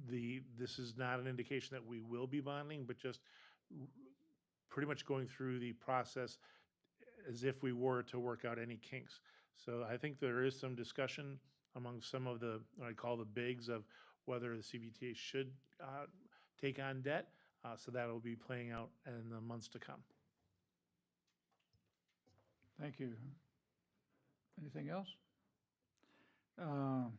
This is not an indication that we will be bonding, but just pretty much going through the process as if we were to work out any kinks. So I think there is some discussion among some of the, what I call the bigs, of whether the CVTA should take on debt. So that will be playing out in the months to come. Thank you. Anything else? All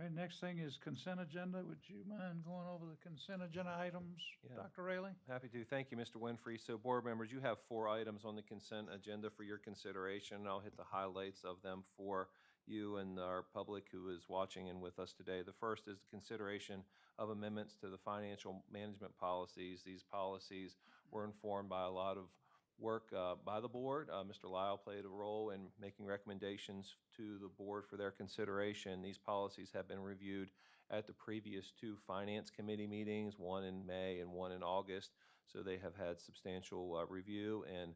right, next thing is consent agenda. Would you mind going over the consent agenda items, Yeah. Dr. Raley? Happy to. Thank you, Mr. Winfrey. So board members, you have 4 items on the consent agenda for your consideration. I'll hit the highlights of them for you and our public who is watching and with us today. The first is the consideration of amendments to the financial management policies. These policies were informed by a lot of work by the board. Mr. Lyle played a role in making recommendations to the board for their consideration. These policies have been reviewed at the previous two finance committee meetings, one in May and one in August. So they have had substantial review and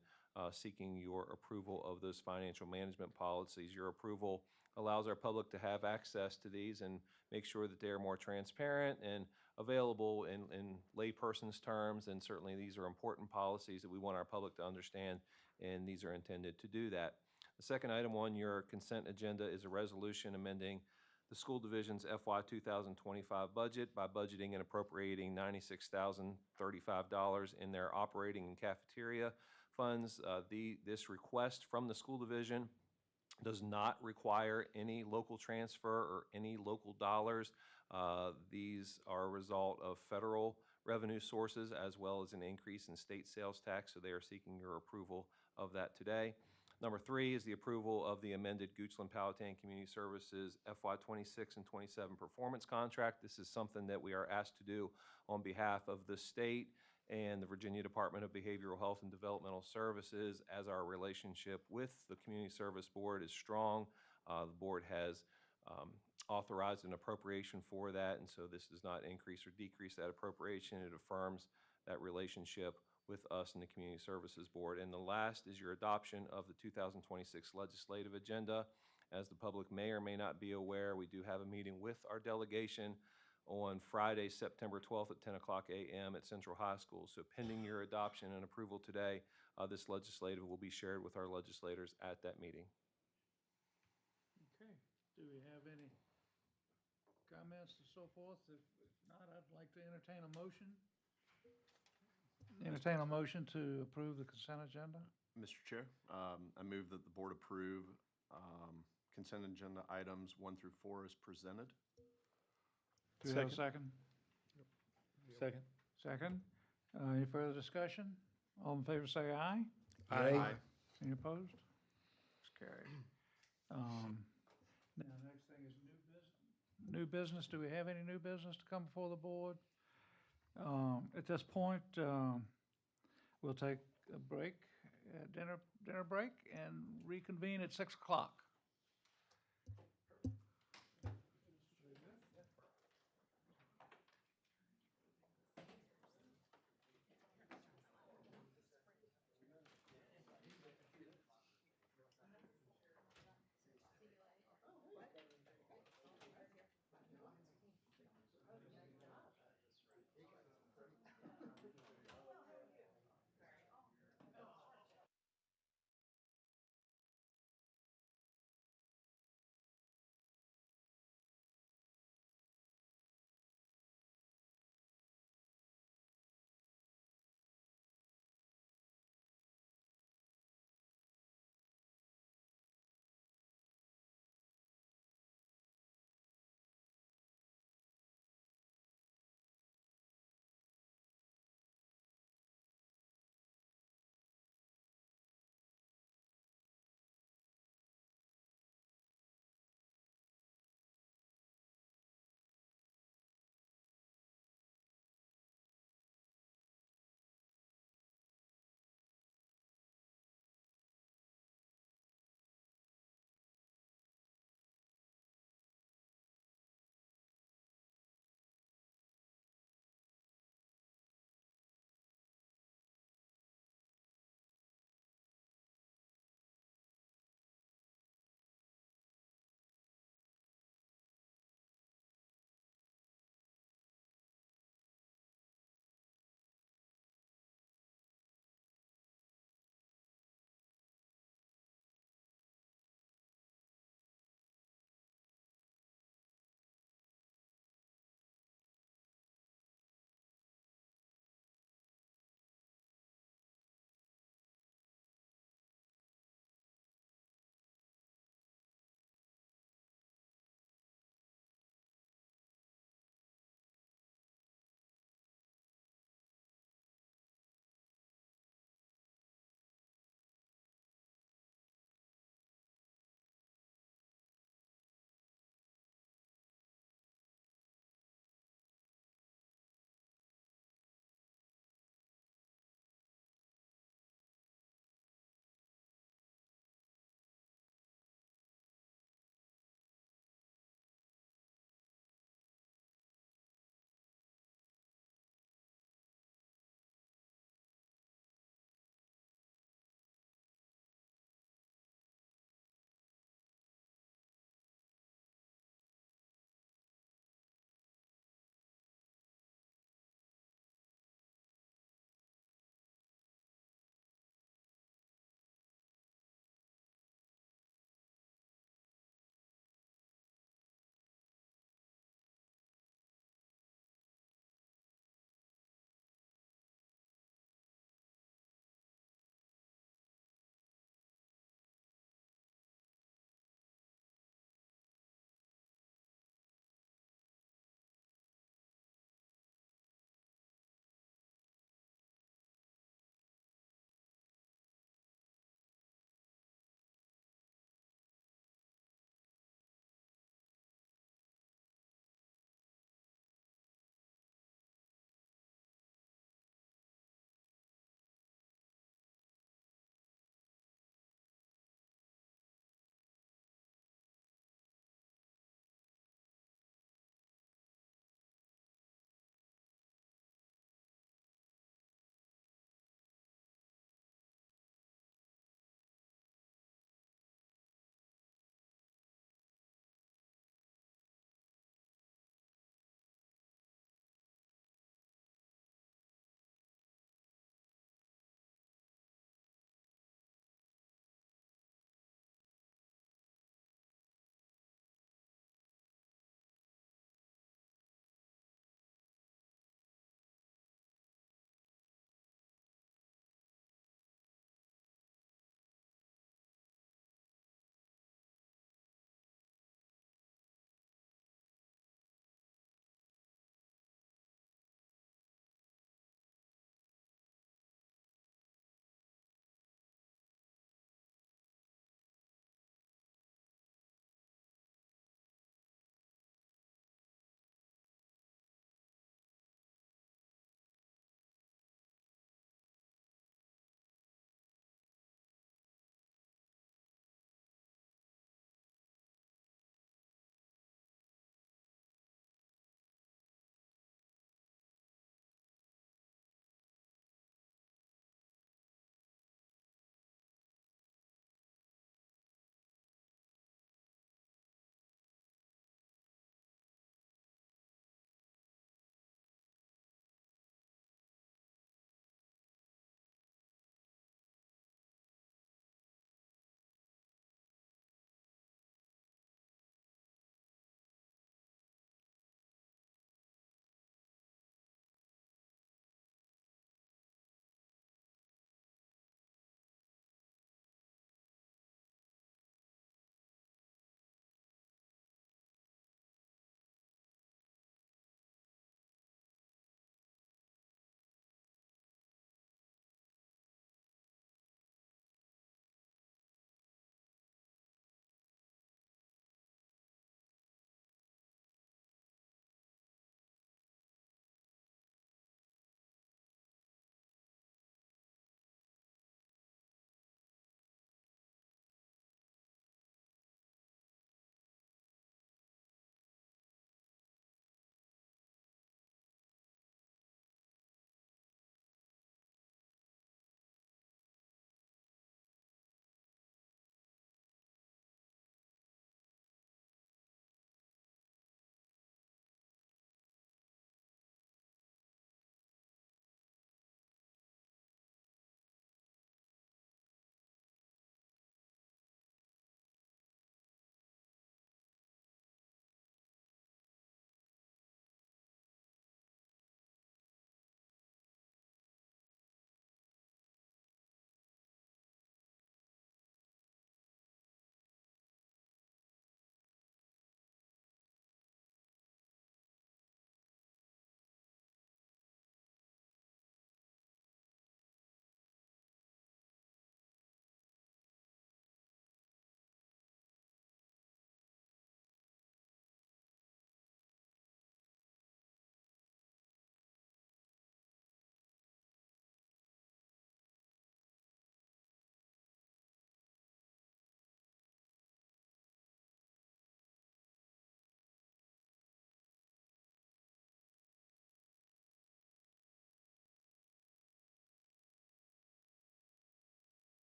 seeking your approval of those financial management policies. Your approval allows our public to have access to these and make sure that they are more transparent and available in layperson's terms. And certainly these are important policies that we want our public to understand, and these are intended to do that. The second item on your consent agenda is a resolution amending the school division's FY 2025 budget by budgeting and appropriating $96,035 in their operating and cafeteria funds. This request from the school division does not require any local transfer or any local dollars. These are a result of federal revenue sources as well as an increase in state sales tax, so they are seeking your approval of that today. Number 3 is the approval of the amended Goochland Powhatan Community Services FY 26 and 27 performance contract. This is something that we are asked to do on behalf of the state and the Virginia Department of Behavioral Health and Developmental Services, as our relationship with the Community Service Board is strong. The board has authorized an appropriation for that, and so this does not increase or decrease that appropriation. It affirms that relationship with us and the Community Services Board. And the last is your adoption of the 2026 legislative agenda. As the public may or may not be aware, we do have a meeting with our delegation on Friday, September 12th at 10 o'clock a.m. at Central High School. So pending your adoption and approval today, this legislative will be shared with our legislators at that meeting. Okay, do we have any comments and so forth? If not, I'd like to entertain a motion. Entertain a motion to approve the consent agenda. Mr. Chair, I move that the board approve consent agenda items 1 through 4 as presented. Do we have a second? Second. Second. Any further discussion? All in favor say aye. Aye. Any opposed? It's carried. Now, next thing is new business. New business, do we have any new business to come before the board? At this point, we'll take a break, dinner break, and reconvene at 6 o'clock.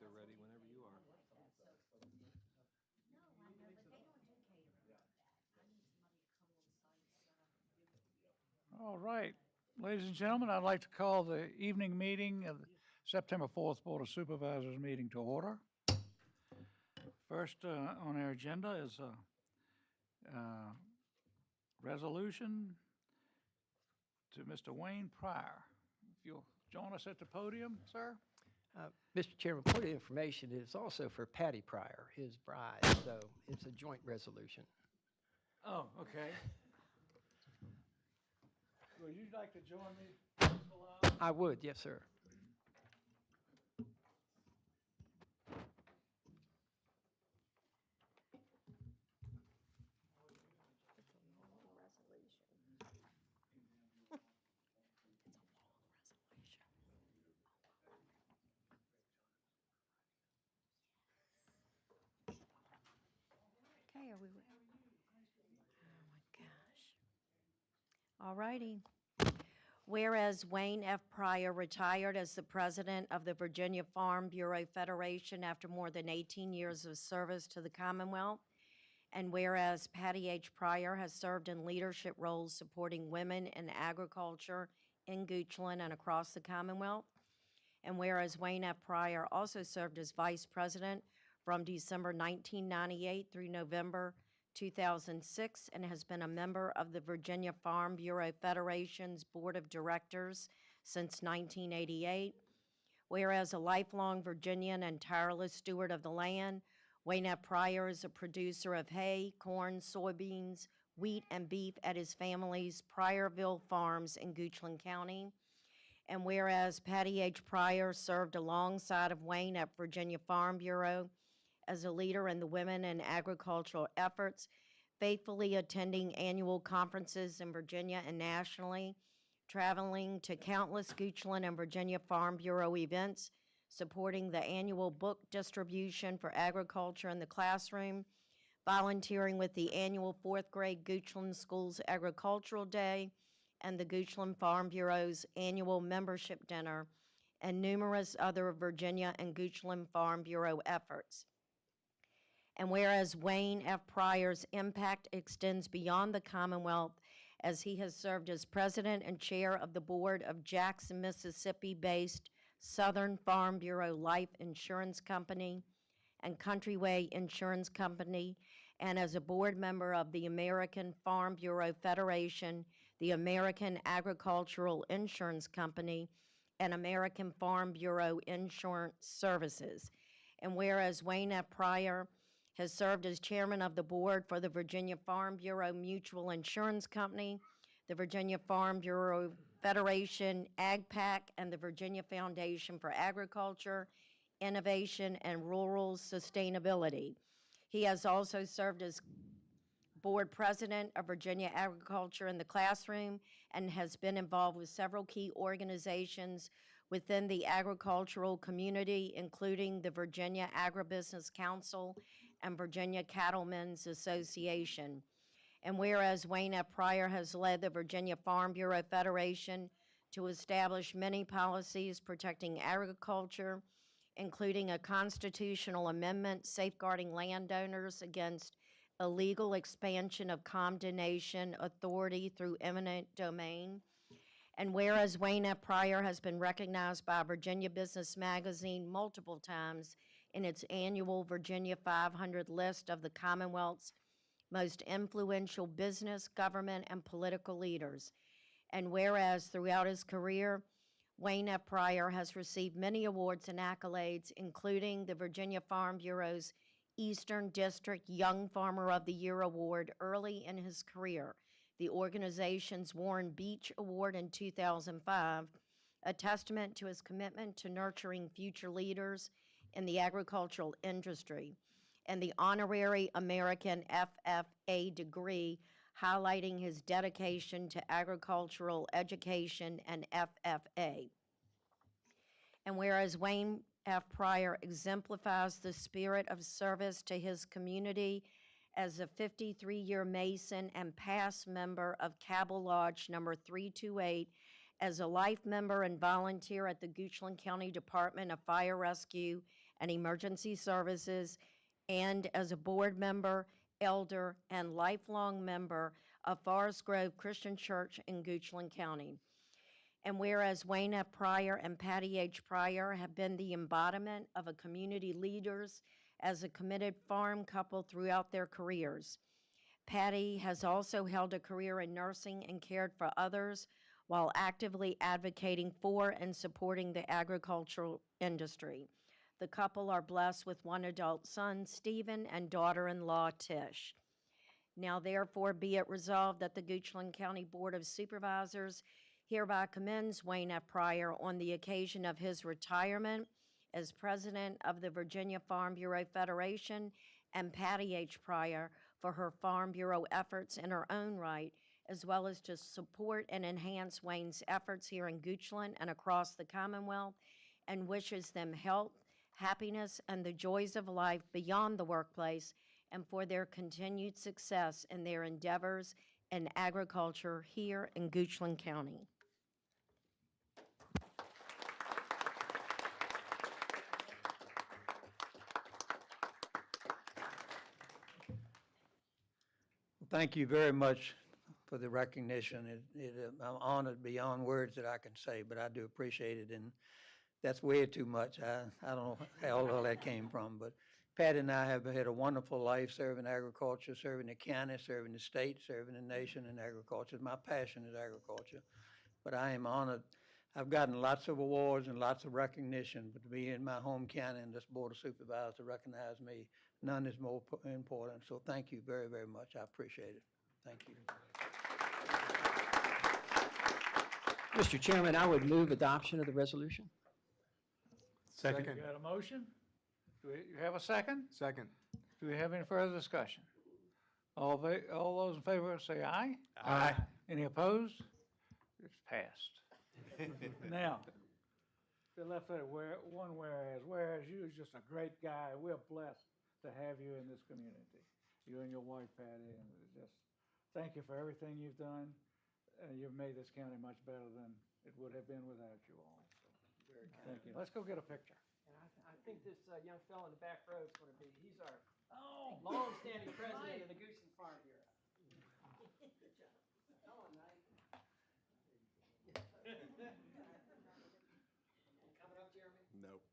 they're ready whenever you are. All right, ladies and gentlemen, I'd like to call the evening meeting of the September 4th Board of Supervisors meeting to order. First on our agenda is a resolution to Mr. Wayne Pryor. If you'll join us at the podium, sir. Mr. Chairman, point of information is also for Patty Pryor, his bride, so it's a joint resolution. Oh, okay. Would you like to join me, Mr. Lyle? I would, yes, sir. Okay, are we? Oh, my gosh. All righty. Whereas Wayne F. Pryor retired as the president of the Virginia Farm Bureau Federation after more than 18 years of service to the Commonwealth, and whereas Patty H. Pryor has served in leadership roles supporting women in agriculture in Goochland and across the Commonwealth, and whereas Wayne F. Pryor also served as vice president from December 1998 through November 2006 and has been a member of the Virginia Farm Bureau Federation's Board of Directors since 1988. Whereas a lifelong Virginian and tireless steward of the land, Wayne F. Pryor is a producer of hay, corn, soybeans, wheat, and beef at his family's Pryorville Farms in Goochland County. And whereas Patty H. Pryor served alongside of Wayne at Virginia Farm Bureau as a leader in the women and agricultural efforts, faithfully attending annual conferences in Virginia and nationally, traveling to countless Goochland and Virginia Farm Bureau events, supporting the annual book distribution for agriculture in the classroom, volunteering with the annual 4th grade Goochland Schools Agricultural Day, and the Goochland Farm Bureau's annual membership dinner, and numerous other Virginia and Goochland Farm Bureau efforts. And whereas Wayne F. Pryor's impact extends beyond the Commonwealth, as he has served as president and chair of the board of Jackson, Mississippi-based Southern Farm Bureau Life Insurance Company and Countryway Insurance Company, and as a board member of the American Farm Bureau Federation, the American Agricultural Insurance Company, and American Farm Bureau Insurance Services. And whereas Wayne F. Pryor has served as chairman of the board for the Virginia Farm Bureau Mutual Insurance Company, the Virginia Farm Bureau Federation, AgPAC, and the Virginia Foundation for Agriculture, Innovation, and Rural Sustainability. He has also served as board president of Virginia Agriculture in the Classroom and has been involved with several key organizations within the agricultural community, including the Virginia Agribusiness Council and Virginia Cattlemen's Association. And whereas Wayne F. Pryor has led the Virginia Farm Bureau Federation to establish many policies protecting agriculture, including a constitutional amendment safeguarding landowners against illegal expansion of condemnation authority through eminent domain. And whereas Wayne F. Pryor has been recognized by Virginia Business Magazine multiple times in its annual Virginia 500 list of the Commonwealth's most influential business, government, and political leaders. And whereas throughout his career, Wayne F. Pryor has received many awards and accolades, including the Virginia Farm Bureau's Eastern District Young Farmer of the Year Award early in his career, the organization's Warren Beach Award in 2005, a testament to his commitment to nurturing future leaders in the agricultural industry, and the honorary American FFA degree, highlighting his dedication to agricultural education and FFA. And whereas Wayne F. Pryor exemplifies the spirit of service to his community as a 53-year Mason and past member of Cabell Lodge number 328 as a life member and volunteer at the Goochland County Department of Fire Rescue and Emergency Services, and as a board member, elder, and lifelong member of Forest Grove Christian Church in Goochland County. And whereas Wayne F. Pryor and Patty H. Pryor have been the embodiment of a community leaders as a committed farm couple throughout their careers. Patty has also held a career in nursing and cared for others while actively advocating for and supporting the agricultural industry. The couple are blessed with one adult son, Stephen, and daughter-in-law, Tish. Now therefore be it resolved that the Goochland County Board of Supervisors hereby commends Wayne F. Pryor on the occasion of his retirement as president of the Virginia Farm Bureau Federation, and Patty H. Pryor for her Farm Bureau efforts in her own right, as well as to support and enhance Wayne's efforts here in Goochland and across the Commonwealth, and wishes them health, happiness, and the joys of life beyond the workplace, and for their continued success in their endeavors in agriculture here in Goochland County. Thank you very much for the recognition. I'm honored beyond words that I can say, but I do appreciate it, and that's way too much. I don't know how all that came from, but Pat and I have had a wonderful life serving agriculture, serving the county, serving the state, serving the nation in agriculture. My passion is agriculture, but I am honored. I've gotten lots of awards and lots of recognition, but to be in my home county and this Board of Supervisors to recognize me, none is more important. So thank you very, very much. I appreciate it. Thank you. Mr. Chairman, I would move adoption of the resolution. Second. You got a motion? Do you have a second? Second. Do we have any further discussion? All those in favor say aye. Aye. Any opposed? It's passed. Now, the left letter, whereas you is just a great guy. We're blessed to have you in this community. You and your wife, Patty, and just thank you for everything you've done. You've made this county much better than it would have been without you all. So, thank you. Let's go get a picture. And I think this young fellow in the back row is going to be, he's our long-standing president of the Goochland Farm Bureau. Come on, Knight. Coming up, Jeremy? No.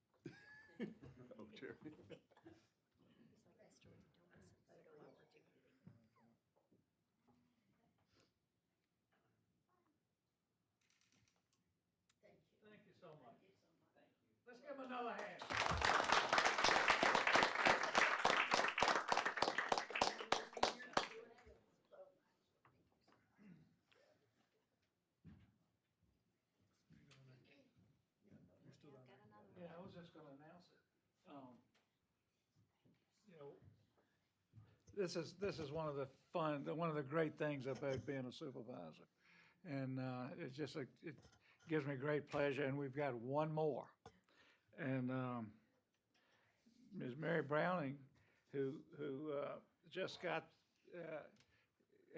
Oh, Jeremy. Thank you so much. Let's give him another hand. Yeah, I was just gonna announce it. You know, this is one of the one of the great things about being a supervisor. And it's just it gives me great pleasure, and we've got one more. And Ms. Mary Browning, who just got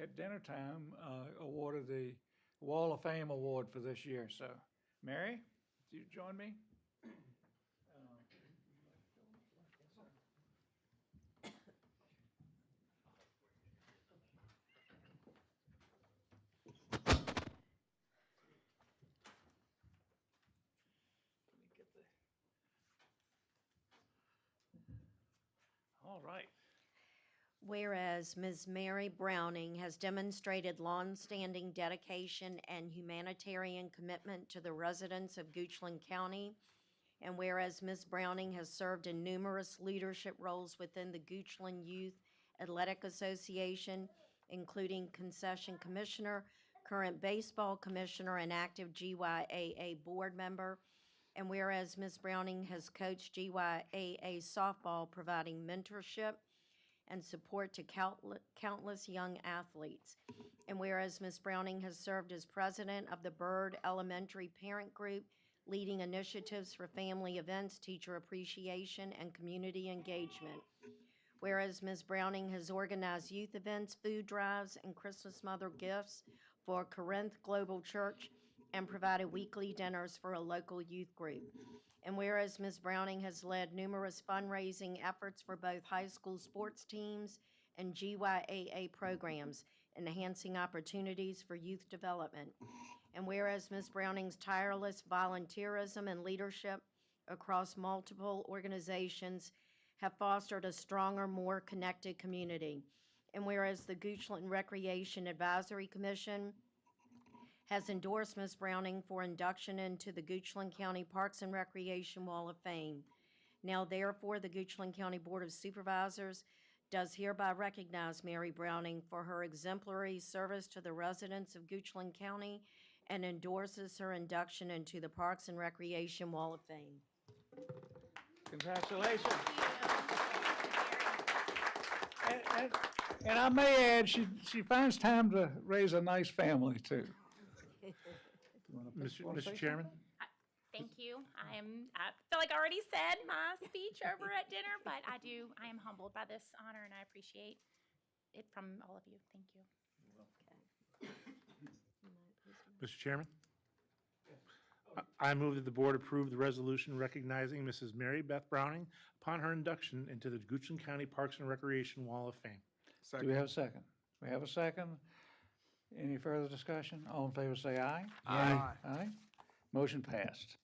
at dinner time awarded the Wall of Fame Award for this year. So, Mary, do you join me? All right. Whereas Ms. Mary Browning has demonstrated longstanding dedication and humanitarian commitment to the residents of Goochland County, and whereas Ms. Browning has served in numerous leadership roles within the Goochland Youth Athletic Association, including concession commissioner, current baseball commissioner, and active GYAA board member, and whereas Ms. Browning has coached GYAA softball, providing mentorship and support to countless young athletes. And whereas Ms. Browning has served as president of the Byrd Elementary Parent Group, leading initiatives for family events, teacher appreciation, and community engagement. Whereas Ms. Browning has organized youth events, food drives, and Christmas Mother gifts for Corinth Global Church and provided weekly dinners for a local youth group. And whereas Ms. Browning has led numerous fundraising efforts for both high school sports teams and GYAA programs, enhancing opportunities for youth development. And whereas Ms. Browning's tireless volunteerism and leadership across multiple organizations have fostered a stronger, more connected community. And whereas the Goochland Recreation Advisory Commission has endorsed Ms. Browning for induction into the Goochland County Parks and Recreation Wall of Fame. Now therefore, the Goochland County Board of Supervisors does hereby recognize Mary Browning for her exemplary service to the residents of Goochland County and endorses her induction into the Parks and Recreation Wall of Fame. Congratulations. And I may add, she finds time to raise a nice family, too. Mr. Chairman? Thank you. I feel like I already said my speech over at dinner, but I am humbled by this honor, and I appreciate it from all of you. Thank you. Mr. Chairman? I move that the board approve the resolution recognizing Mrs. Mary Beth Browning upon her induction into the Goochland County Parks and Recreation Wall of Fame. Do we have a second? We have a second. Any further discussion? All in favor say aye. Aye. Aye. Motion passed.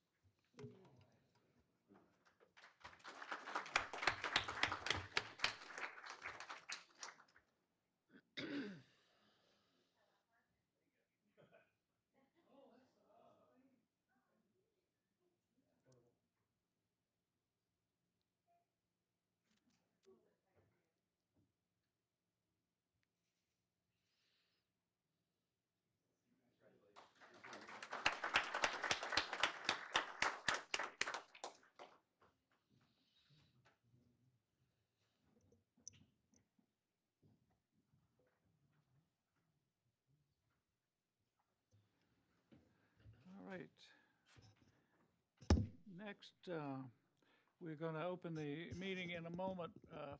All right. Next, we're going to open the meeting in a moment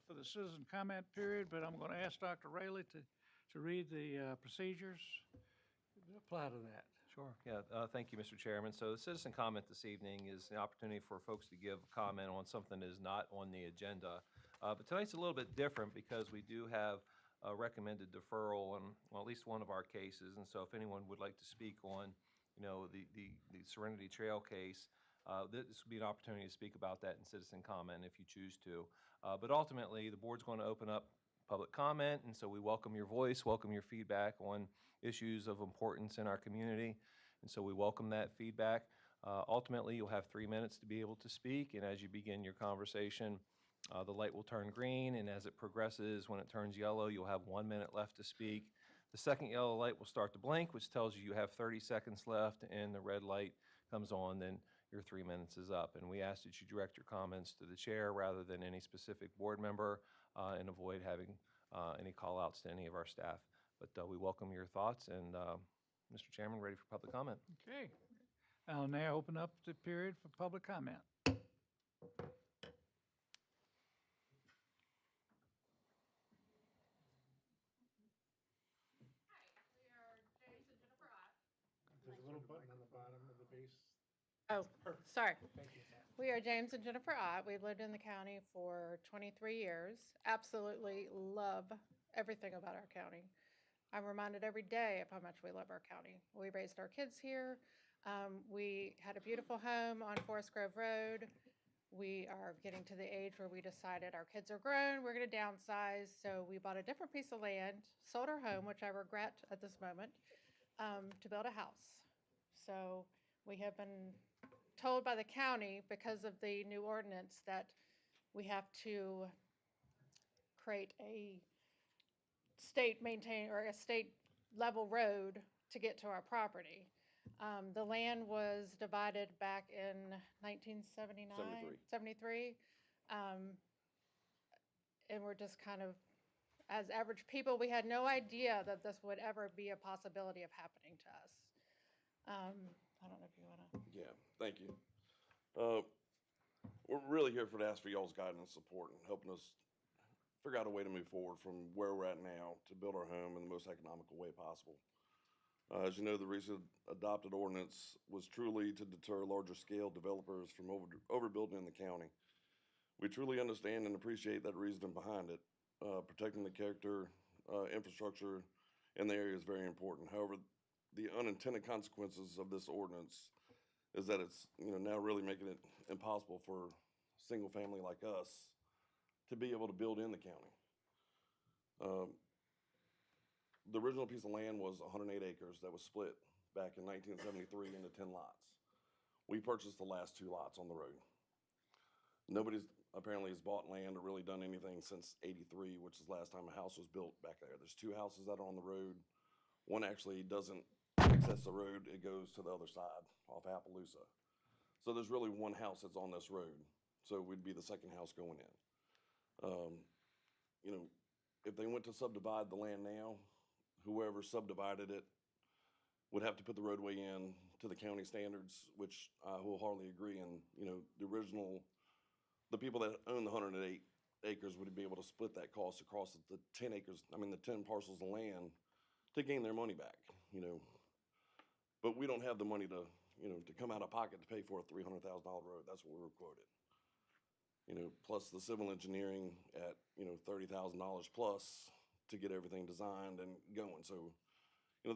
for the citizen comment period, but I'm going to ask Dr. Raley to read the procedures that apply to that. Sure. Yeah, thank you, Mr. Chairman. So the citizen comment this evening is the opportunity for folks to give comment on something that is not on the agenda. But tonight's a little bit different because we do have a recommended deferral on, well, at least one of our cases. And so if anyone would like to speak on, the Serenity Trail case, this would be an opportunity to speak about that in citizen comment if you choose to. But ultimately, the board's going to open up public comment, and so we welcome your voice, welcome your feedback on issues of importance in our community, and so we welcome that feedback. Ultimately, you'll have 3 minutes to be able to speak, and as you begin your conversation, the light will turn green, and as it progresses, when it turns yellow, you'll have 1 minute left to speak. The second yellow light will start to blink, which tells you you have 30 seconds left, and the red light comes on, then your 3 minutes is up. And we ask that you direct your comments to the chair rather than any specific board member, and avoid having any call-outs to any of our staff. But we welcome your thoughts, and Mr. Chairman, ready for public comment. Okay. I'll now open up the period for public comment. There's a little button on the bottom of the base. Oh, sorry. We are James and Jennifer Ott. We've lived in the county for 23 years. Absolutely love everything about our county. I'm reminded every day of how much we love our county. We raised our kids here. We had a beautiful home on Forest Grove Road. We are getting to the age where we decided our kids are grown, we're going to downsize. So we bought a different piece of land, sold our home, which I regret at this moment, to build a house. So we have been told by the county, because of the new ordinance, that we have to create a state maintain or a state level road to get to our property. The land was divided back in 1979, 73. And we're just kind of, as average people, we had no idea that this would ever be a possibility of happening to us. I don't know if you want to. Yeah, thank you. We're really here to ask for y'all's guidance and support and helping us figure out a way to move forward from where we're at now to build our home in the most economical way possible. As you know, the recent adopted ordinance was truly to deter larger scale developers from overbuilding in the county. We truly understand and appreciate that reasoning behind it. Protecting the character, infrastructure in the area is very important. However, the unintended consequences of this ordinance is that it's, now really making it impossible for a single family like us to be able to build in the county. The original piece of land was 108 acres that was split back in 1973 into 10 lots. We purchased the last 2 lots on the road. Nobody's apparently has bought land or really done anything since '83, which is the last time a house was built back there. There's 2 houses that are on the road. One actually doesn't access the road. It goes to the other side off Appaloosa. So there's really 1 house that's on this road. So we'd be the second house going in. If they went to subdivide the land now, whoever subdivided it would have to put the roadway in to the county standards, which I wholeheartedly agree. And, the people that own the 108 acres would be able to split that cost across the 10 acres, the 10 parcels of land to gain their money back, But we don't have the money to come out of pocket to pay for a $300,000 road. That's what we were quoted. Plus the civil engineering at, $30,000 plus to get everything designed and going. So,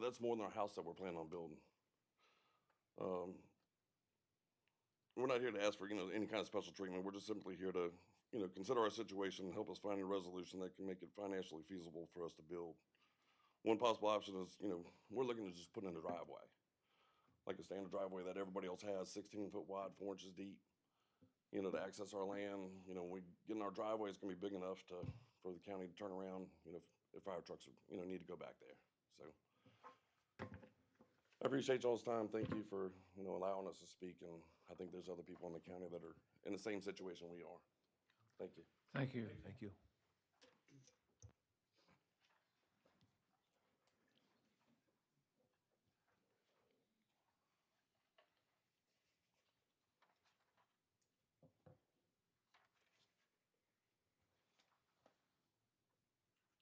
that's more than our house that we're planning on building. We're not here to ask for, any kind of special treatment. We're just simply here to, consider our situation and help us find a resolution that can make it financially feasible for us to build. One possible option is, we're looking to just put in a driveway, like a standard driveway that everybody else has, 16 foot wide, 4 inches deep, to access our land. We getting our driveway is gonna be big enough for the county to turn around, if fire trucks, need to go back there. So I appreciate y'all's time. Thank you for, allowing us to speak. And I think there's other people in the county that are in the same situation we are. Thank you. Thank you. Thank you.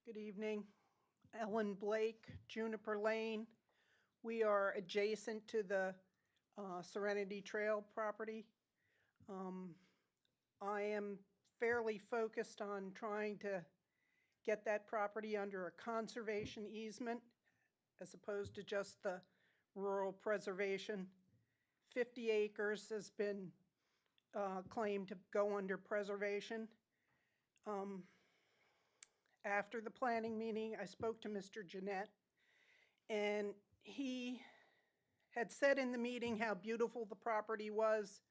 Good evening. Ellen Blake, Juniper Lane. We are adjacent to the Serenity Trail property. I am fairly focused on trying to get that property under a conservation easement as opposed to just the rural preservation. 50 acres has been claimed to go under preservation. After the planning meeting, I spoke to Mr. Jeanette, and he had said in the meeting how beautiful the property was.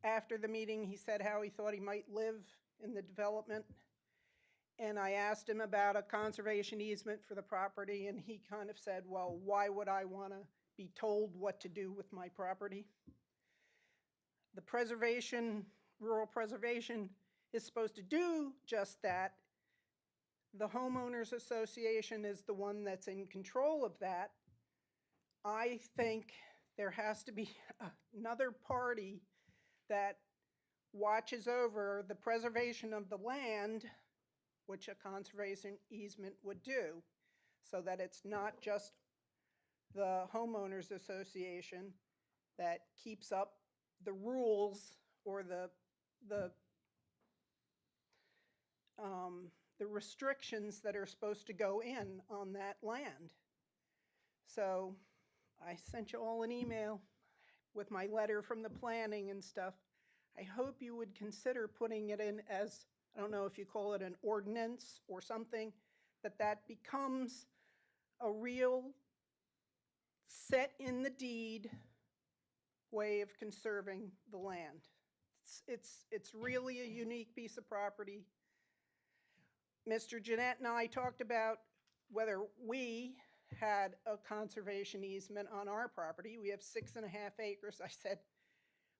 After the meeting, he said how he thought he might live in the development. And I asked him about a conservation easement for the property, and he kind of said, well, why would I want to be told what to do with my property? The preservation, rural preservation, is supposed to do just that. The homeowners association is the one that's in control of that. I think there has to be another party that watches over the preservation of the land, which a conservation easement would do, so that it's not just the homeowners association that keeps up the rules or the restrictions that are supposed to go in on that land. So I sent you all an email with my letter from the planning and stuff. I hope you would consider putting it in as, I don't know if you call it an ordinance or something, that becomes a real set in the deed way of conserving the land. It's really a unique piece of property. Mr. Jeanette and I talked about whether we had a conservation easement on our property. We have 6.5 acres. I said,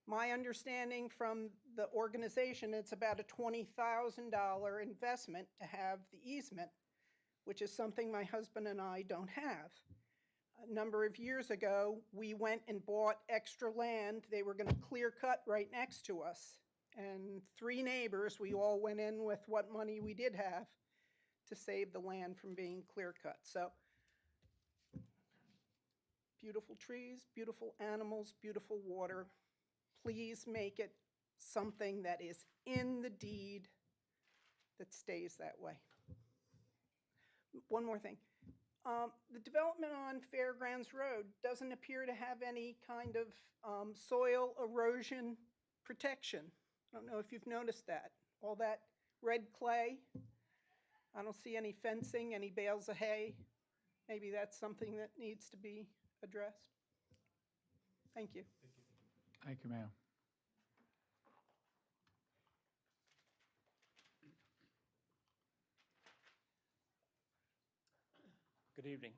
my understanding from the organization, it's about a $20,000 investment to have the easement, which is something my husband and I don't have. A number of years ago, we went and bought extra land. They were going to clear cut right next to us. And 3 neighbors, we all went in with what money we did have to save the land from being clear cut. So beautiful trees, beautiful animals, beautiful water. Please make it something that is in the deed that stays that way. One more thing. The development on Fairgrounds Road doesn't appear to have any kind of soil erosion protection. I don't know if you've noticed that. All that red clay. I don't see any fencing, any bales of hay. Maybe that's something that needs to be addressed. Thank you. Thank you, ma'am. Good evening.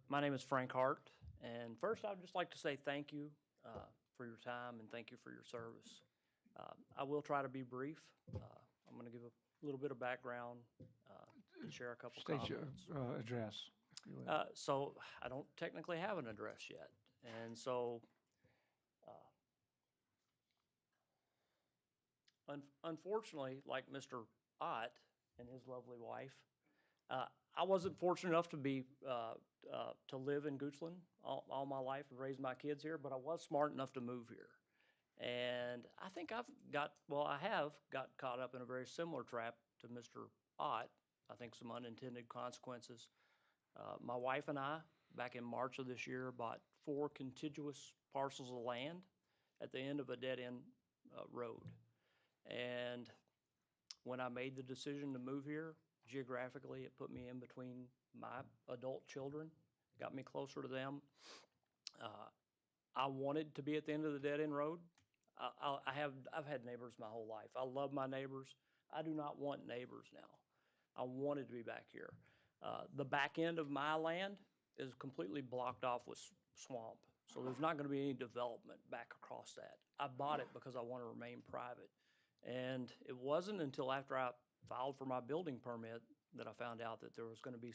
My name is Frank Hart, and first I'd just like to say thank you for your time and thank you for your service. I will try to be brief. I'm going to give a little bit of background and share a couple State comments. your address, if you will. So I don't technically have an address yet, and so unfortunately, like Mr. Ott and his lovely wife, I wasn't fortunate enough to be to live in Goochland all my life and raise my kids here, but I was smart enough to move here. And I think I have got caught up in a very similar trap to Mr. Ott. I think some unintended consequences. My wife and I, back in March of this year, bought 4 contiguous parcels of land at the end of a dead-end road. And when I made the decision to move here, geographically, it put me in between my adult children, got me closer to them. I wanted to be at the end of the dead-end road. I've had neighbors my whole life. I love my neighbors. I do not want neighbors now. I wanted to be back here. The back end of my land is completely blocked off with swamp, so there's not going to be any development back across that. I bought it because I want to remain private. And it wasn't until after I filed for my building permit that I found out that there was going to be,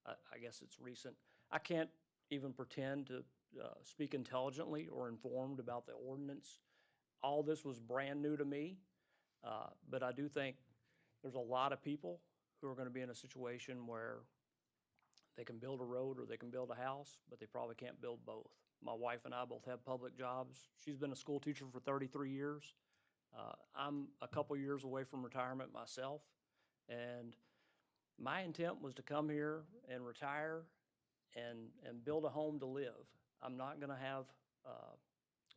I guess it's recent. I can't even pretend to speak intelligently or informed about the ordinance. All this was brand new to me, but I do think there's a lot of people who are going to be in a situation where they can build a road or they can build a house, but they probably can't build both. My wife and I both have public jobs. She's been a school teacher for 33 years. I'm a couple years away from retirement myself, and my intent was to come here and retire and build a home to live. I'm not going to have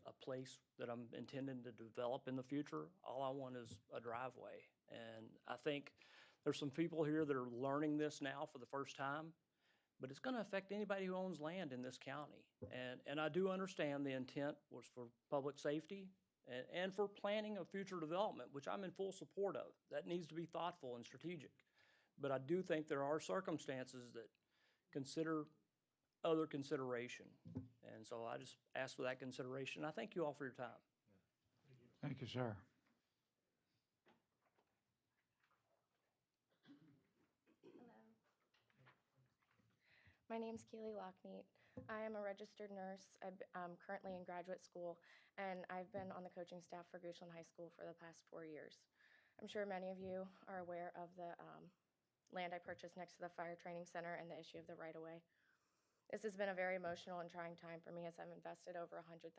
a place that I'm intending to develop in the future. All I want is a driveway, and I think there's some people here that are learning this now for the first time, but it's going to affect anybody who owns land in this county. And I do understand the intent was for public safety and for planning of future development, which I'm in full support of. That needs to be thoughtful and strategic. But I do think there are circumstances that consider other consideration. And so I just ask for that consideration. I thank you all for your time. Thank you, sir. My name's Keely Lockneat. I am a registered nurse. I'm currently in graduate school, and I've been on the coaching staff for Goochland High School for the past 4 years. I'm sure many of you are aware of the land I purchased next to the fire training center and the issue of the right-of-way. This has been a very emotional and trying time for me as I've invested over $100,000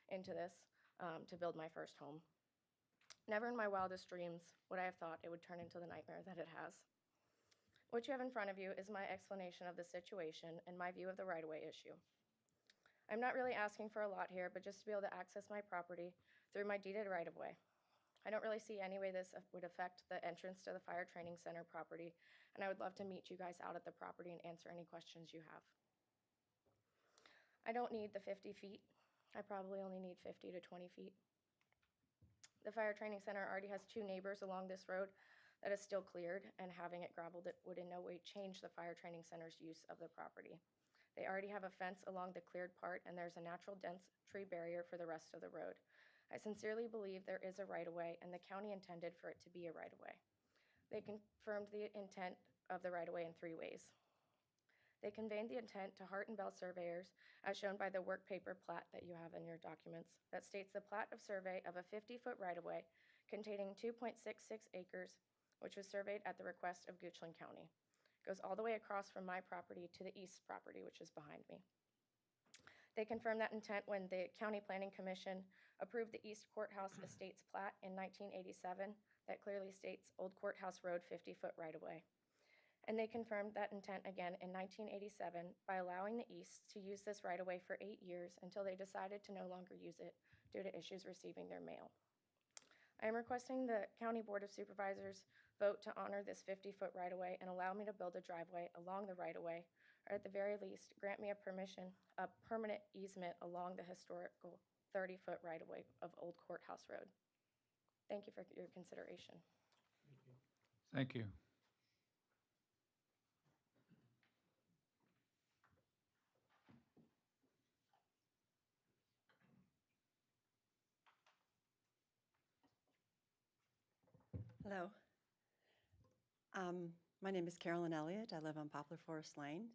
into this to build my first home. Never in my wildest dreams would I have thought it would turn into the nightmare that it has. What you have in front of you is my explanation of the situation and my view of the right-of-way issue. I'm not really asking for a lot here, but just to be able to access my property through my deeded right-of-way. I don't really see any way this would affect the entrance to the fire training center property, and I would love to meet you guys out at the property and answer any questions you have. I don't need the 50 feet. I probably only need 50 to 20 feet. The fire training center already has 2 neighbors along this road that is still cleared, and having it gravelled would in no way change the fire training center's use of the property. They already have a fence along the cleared part, and there's a natural dense tree barrier for the rest of the road. I sincerely believe there is a right-of-way, and the county intended for it to be a right-of-way. They confirmed the intent of the right-of-way in 3 ways. They conveyed the intent to Hart and Bell surveyors, as shown by the work paper plat that you have in your documents, that states the plat of survey of a 50-foot right-of-way containing 2.66 acres, which was surveyed at the request of Goochland County. It goes all the way across from my property to the east property, which is behind me. They confirmed that intent when the County Planning Commission approved the East Courthouse Estates plat in 1987 that clearly states Old Courthouse Road 50-foot right-of-way. And they confirmed that intent again in 1987 by allowing the East to use this right-of-way for 8 years until they decided to no longer use it due to issues receiving their mail. I am requesting the County Board of Supervisors vote to honor this 50-foot right-of-way and allow me to build a driveway along the right-of-way, or at the very least, grant me a permanent easement along the historical 30-foot right-of-way of Old Courthouse Road. Thank you for your consideration. Thank you. Hello. My name is Carolyn Elliott. I live on Poplar Forest Lane,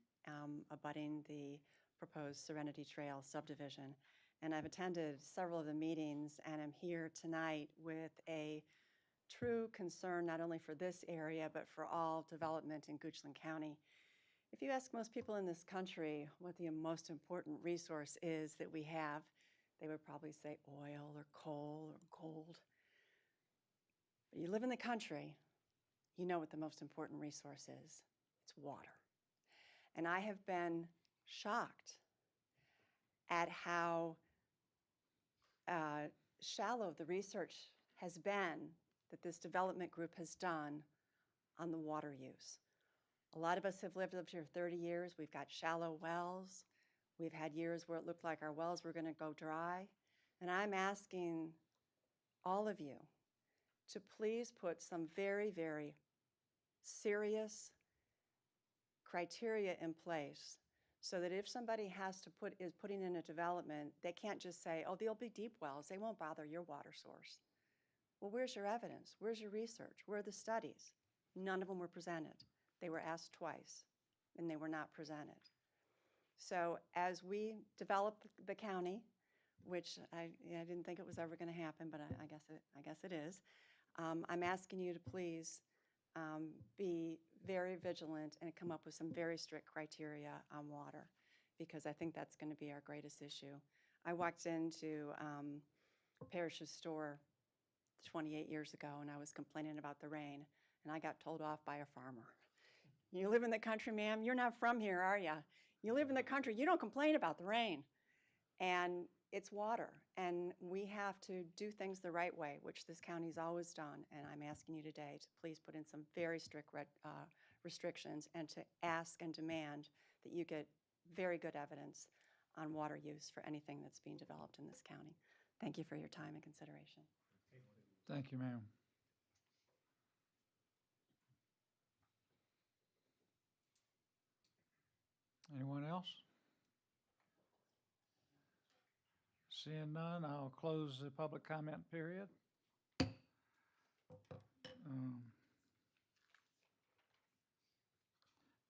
abutting the proposed Serenity Trail subdivision. And I've attended several of the meetings and am here tonight with a true concern not only for this area, but for all development in Goochland County. If you ask most people in this country what the most important resource is that we have, they would probably say oil or coal or gold. But you live in the country, you know what the most important resource is. It's water. And I have been shocked at how shallow the research has been that this development group has done on the water use. A lot of us have lived here 30 years. We've got shallow wells. We've had years where it looked like our wells were going to go dry. And I'm asking all of you to please put some very, very serious criteria in place so that if somebody is putting in a development, they can't just say, oh, there'll be deep wells. They won't bother your water source. Well, where's your evidence? Where's your research? Where are the studies? None of them were presented. They were asked twice, and they were not presented. So as we develop the county, which I didn't think it was ever going to happen, but I guess it is, I'm asking you to please be very vigilant and come up with some very strict criteria on water, because I think that's going to be our greatest issue. I walked into Parrish's store 28 years ago, and I was complaining about the rain, and I got told off by a farmer. You live in the country, ma'am? You're not from here, are you? You live in the country. You don't complain about the rain. And it's water, and we have to do things the right way, which this county's always done, and I'm asking you today to please put in some very strict restrictions and to ask and demand that you get very good evidence on water use for anything that's being developed in this county. Thank you for your time and consideration. Thank you, ma'am. Anyone else? Seeing none, I'll close the public comment period.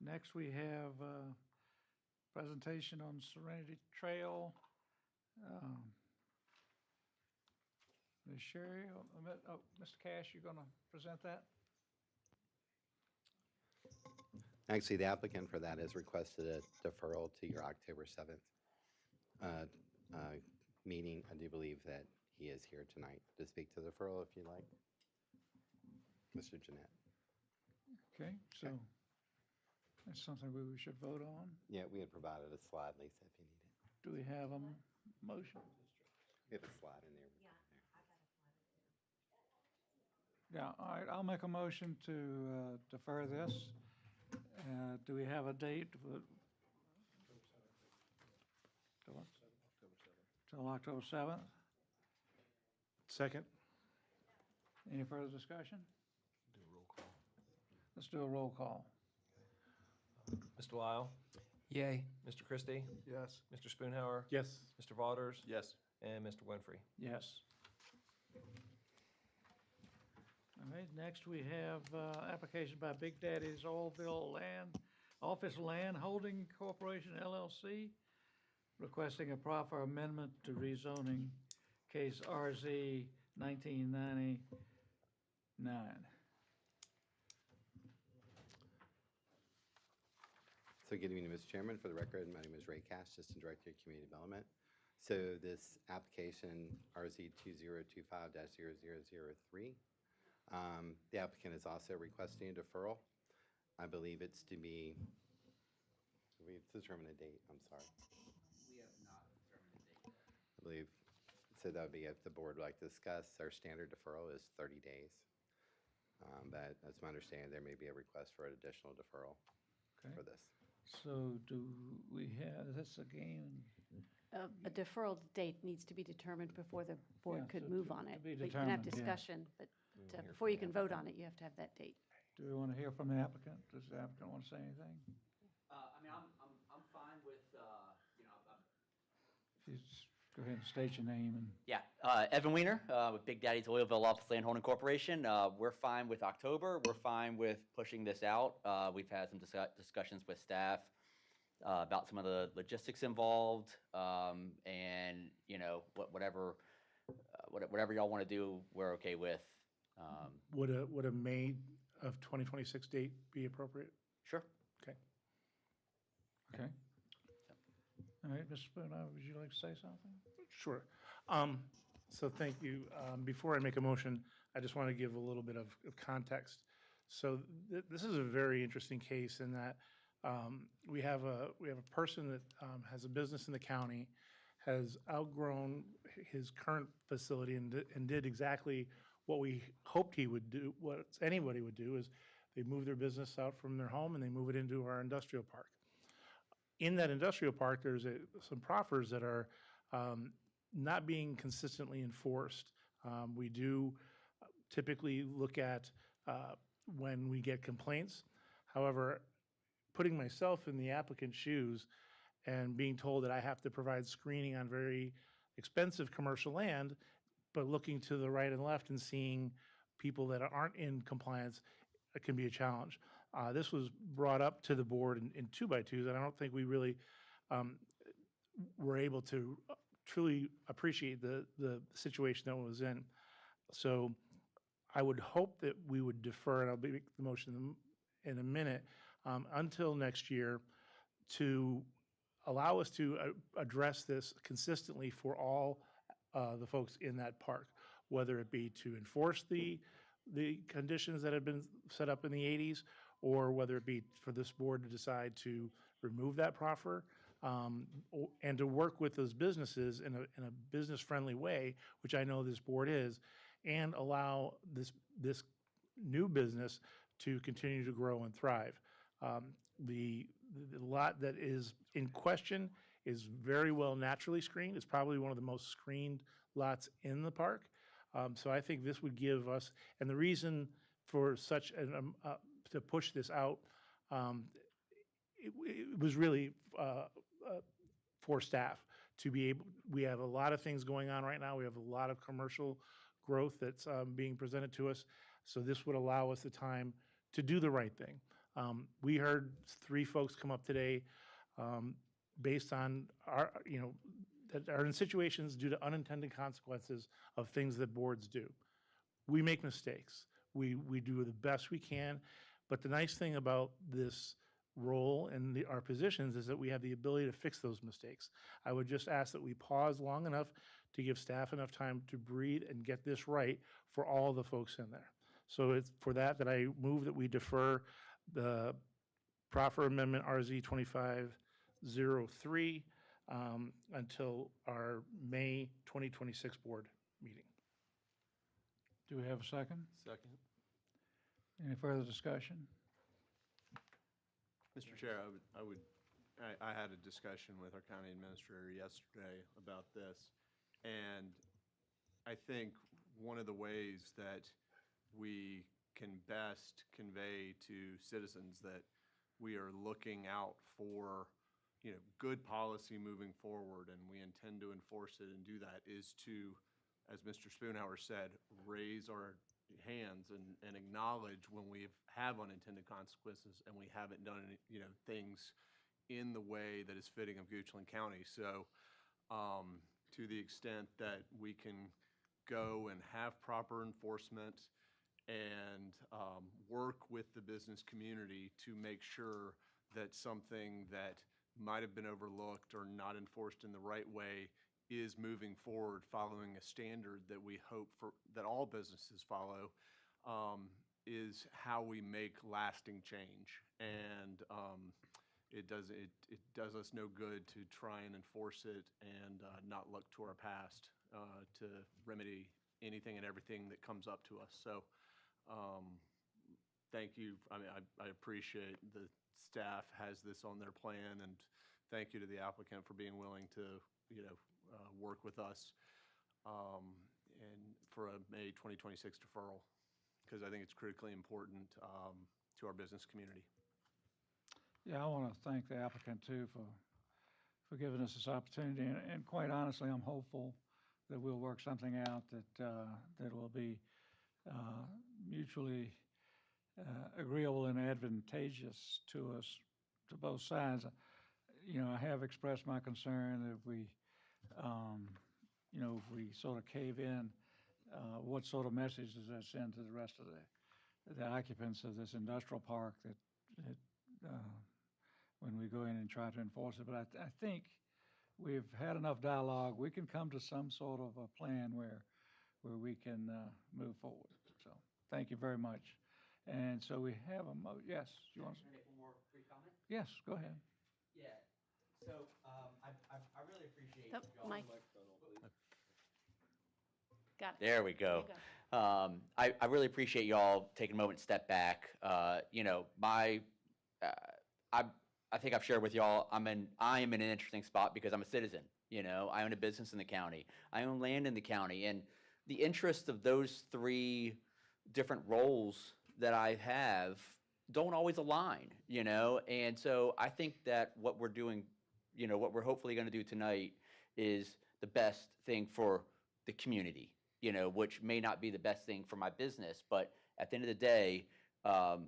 Next, we have a presentation on Serenity Trail. Ms. Sherry, Mr. Cash, you're going to present that? Actually, the applicant for that has requested a deferral to your October 7th meeting. I do believe that he is here tonight to speak to the deferral if you like. Mr. Jeanette. Okay, so that's something we should vote on. Yeah, we had provided a slide, Lisa, if you need it. Do we have a motion? We have a slide in there. Yeah, all right, I'll make a motion to defer this. Do we have a date? Till October 7th? Second. Any further discussion? Let's do a roll call. Mr. Lyle? Yay. Mr. Christie? Yes. Mr. Spoonhour? Yes. Mr. Vaughters? Yes. And Mr. Winfrey? Yes. All right, next we have application by Big Daddy's Office Land Holding Corporation LLC, requesting a proffer amendment to rezoning case RZ 1999. So good evening, Mr. Chairman. For the record, my name is Ray Cash, Assistant Director of Community Development. So this application, RZ 2025-0003, the applicant is also requesting a deferral. I believe it's to be, we determine a date, I'm sorry. We have not determined a date yet. I believe, so that would be if the board would like to discuss, our standard deferral is 30 days. But that's my understanding, there may be a request for an additional deferral Okay. for this. So do we have this again? A deferral date needs to be determined before the board Yeah, could to- move to- on to it. be But you can have determined, yeah. discussion, but hear before from you the can vote on it, you have to have that date. Do we want to hear from the applicant? Does the applicant want to say anything? I mean, I'm fine with, you know, If you just go ahead and state your name and. yeah, Evan Weiner with Big Daddy's Oilville Office Land Holding Corporation. We're fine with October. We're fine with pushing this out. We've had some discussions with staff about some of the logistics involved, and you know, whatever y'all want to do, we're okay with. Would a May of 2026 date be appropriate? Sure. Okay. Okay. All right, Mr. Spooner, would you like to say something? Sure. So thank you. Before I make a motion, I just want to give a little bit of context. So this is a very interesting case in that we have a person that has a business in the county, has outgrown his current facility and did exactly what we hoped he would do, what anybody would do, is they move their business out from their home and they move it into our industrial park. In that industrial park, there's some proffers that are not being consistently enforced. We do typically look at when we get complaints. However, putting myself in the applicant's shoes and being told that I have to provide screening on very expensive commercial land, but looking to the right and left and seeing people that aren't in compliance, it can be a challenge. This was brought up to the board in 2x2s, and I don't think we really were able to truly appreciate the situation that was in. So I would hope that we would defer, and I'll make the motion in a minute, until next year to allow us to address this consistently for all the folks in that park, whether it be to enforce the conditions that have been set up in the 80s, or whether it be for this board to decide to remove that proffer, and to work with those businesses in a business-friendly way, which I know this board is, and allow this new business to continue to grow and thrive. The lot that is in question is very well naturally screened. It's probably one of the most screened lots in the park. So I think this would give us, and the reason for such to push this out, it was really for staff to be able. We have a lot of things going on right now. We have a lot of commercial growth that's being presented to us. So this would allow us the time to do the right thing. We heard 3 folks come up today based on our, that are in situations due to unintended consequences of things that boards do. We make mistakes. We do the best we can, but the nice thing about this role and our positions is that we have the ability to fix those mistakes. I would just ask that we pause long enough to give staff enough time to breathe and get this right for all the folks in there. So it's for that I move that we defer the proffer amendment RZ 2503 until our May 2026 board meeting. Do we have a second? Second. Any further discussion? Mr. Chair, I had a discussion with our county administrator yesterday about this, and I think one of the ways that we can best convey to citizens that we are looking out for, good policy moving forward, and we intend to enforce it and do that, is to, as Mr. Spoonhour said, raise our hands and acknowledge when we have unintended consequences and we haven't done things in the way that is fitting of Goochland County. So to the extent that we can go and have proper enforcement and work with the business community to make sure that something that might have been overlooked or not enforced in the right way is moving forward, following a standard that we hope for, that all businesses follow, is how we make lasting change. And it does us no good to try and enforce it and not look to our past to remedy anything and everything that comes up to us. So thank you. I mean, I appreciate the staff has this on their plan, and thank you to the applicant for being willing to, work with us and for a May 2026 deferral, because I think it's critically important to our business community. Yeah, I want to thank the applicant too for giving us this opportunity. And quite honestly, I'm hopeful that we'll work something out that will be mutually agreeable and advantageous to us, to both sides. I have expressed my concern that if we sort of cave in, what sort of message does that send to the rest of the occupants of this industrial park that when we go in and try to enforce it? But I think we've had enough dialogue. We can come to some sort of a plan where we can move forward. So thank you very much. And so we have yes, you want to? Can I make one more brief comment? Yes, go ahead. Yeah. So I really appreciate Oh, y'all. Mike. Got it. There we go. There you I really appreciate y'all taking a moment to step back. I think I've shared with y'all, I am in an interesting spot because I'm a citizen. I own a business in the county. I own land in the county. And the interest of those three different roles that I have don't always align, And so I think that what we're doing, what we're hopefully going to do tonight is the best thing for the community, which may not be the best thing for my business. But at the end of the day, I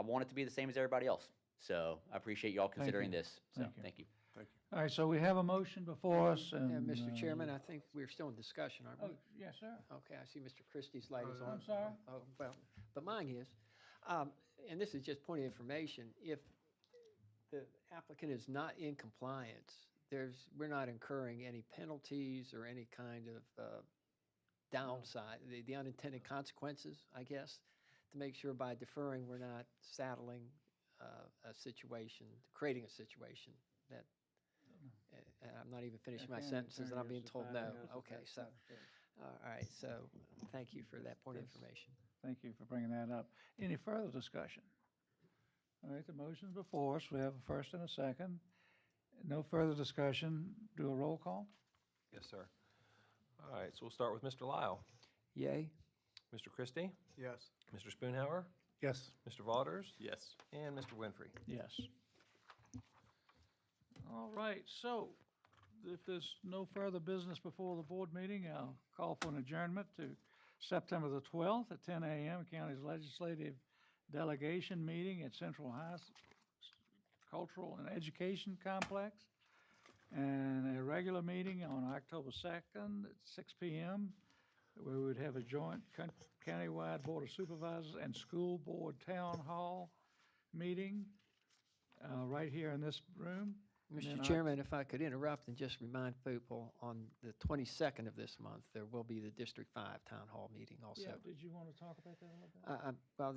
want it to be the same as everybody else. So I appreciate y'all considering you. this. So Thank you. thank you. Thank you. All right, so we have a motion before us, and Yeah, Mr. Chairman, I think we're still in discussion, aren't we? yes, sir. Okay, I see Mr. Christie's light is on. I'm sorry. Oh, well, but mine is. And this is just point of information. If the applicant is not in compliance, we're not incurring any penalties or any kind of downside, the unintended consequences, I guess, to make sure by deferring, we're not saddling a situation, creating a situation that, and I'm not even finishing my sentences and I'm being told no. Okay, so, all right, so thank you for that point of information. Thank you for bringing that up. Any further discussion? All right, the motion's before us. We have a first and a second. No further discussion. Do a roll call? Yes, sir. All right, so we'll start with Mr. Lyle. Yay? Mr. Christie? Yes. Mr. Spoonhauer? Yes. Mr. Vaughters? Yes. And Mr. Winfrey? Yes. All right, so if there's no further business before the board meeting, I'll call for an adjournment to September the 12th at 10 a.m. County's Legislative Delegation Meeting at Central High Cultural and Education Complex, and a regular meeting on October 2nd at 6 p.m., where we would have a joint countywide Board of Supervisors and School Board Town Hall meeting right here in this room. And Mr. then Chairman, if I could interrupt and just remind people, on the 22nd of this month, there will be the District 5 Town Hall meeting also. Yeah, did you want to talk about that a little bit? Well,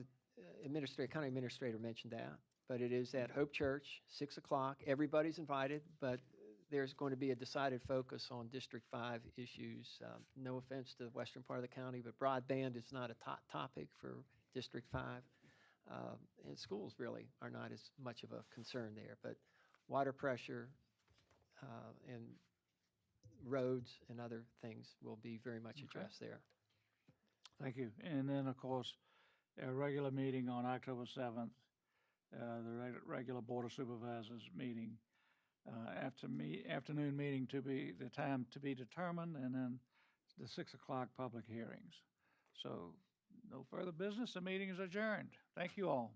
the county administrator mentioned that, but it is at Hope Church, 6 o'clock. Everybody's invited, but there's going to be a decided focus on District 5 issues. No offense to the western part of the county, but broadband is not a top topic for District 5. And schools really are not as much of a concern there, but water pressure and roads and other things will be very much addressed there. Thank you. And then, of course, a regular meeting on October 7th, the regular Board of Supervisors meeting, afternoon meeting to be, the time to be determined, and then the 6 o'clock public hearings. So no further business. The meeting is adjourned. Thank you all.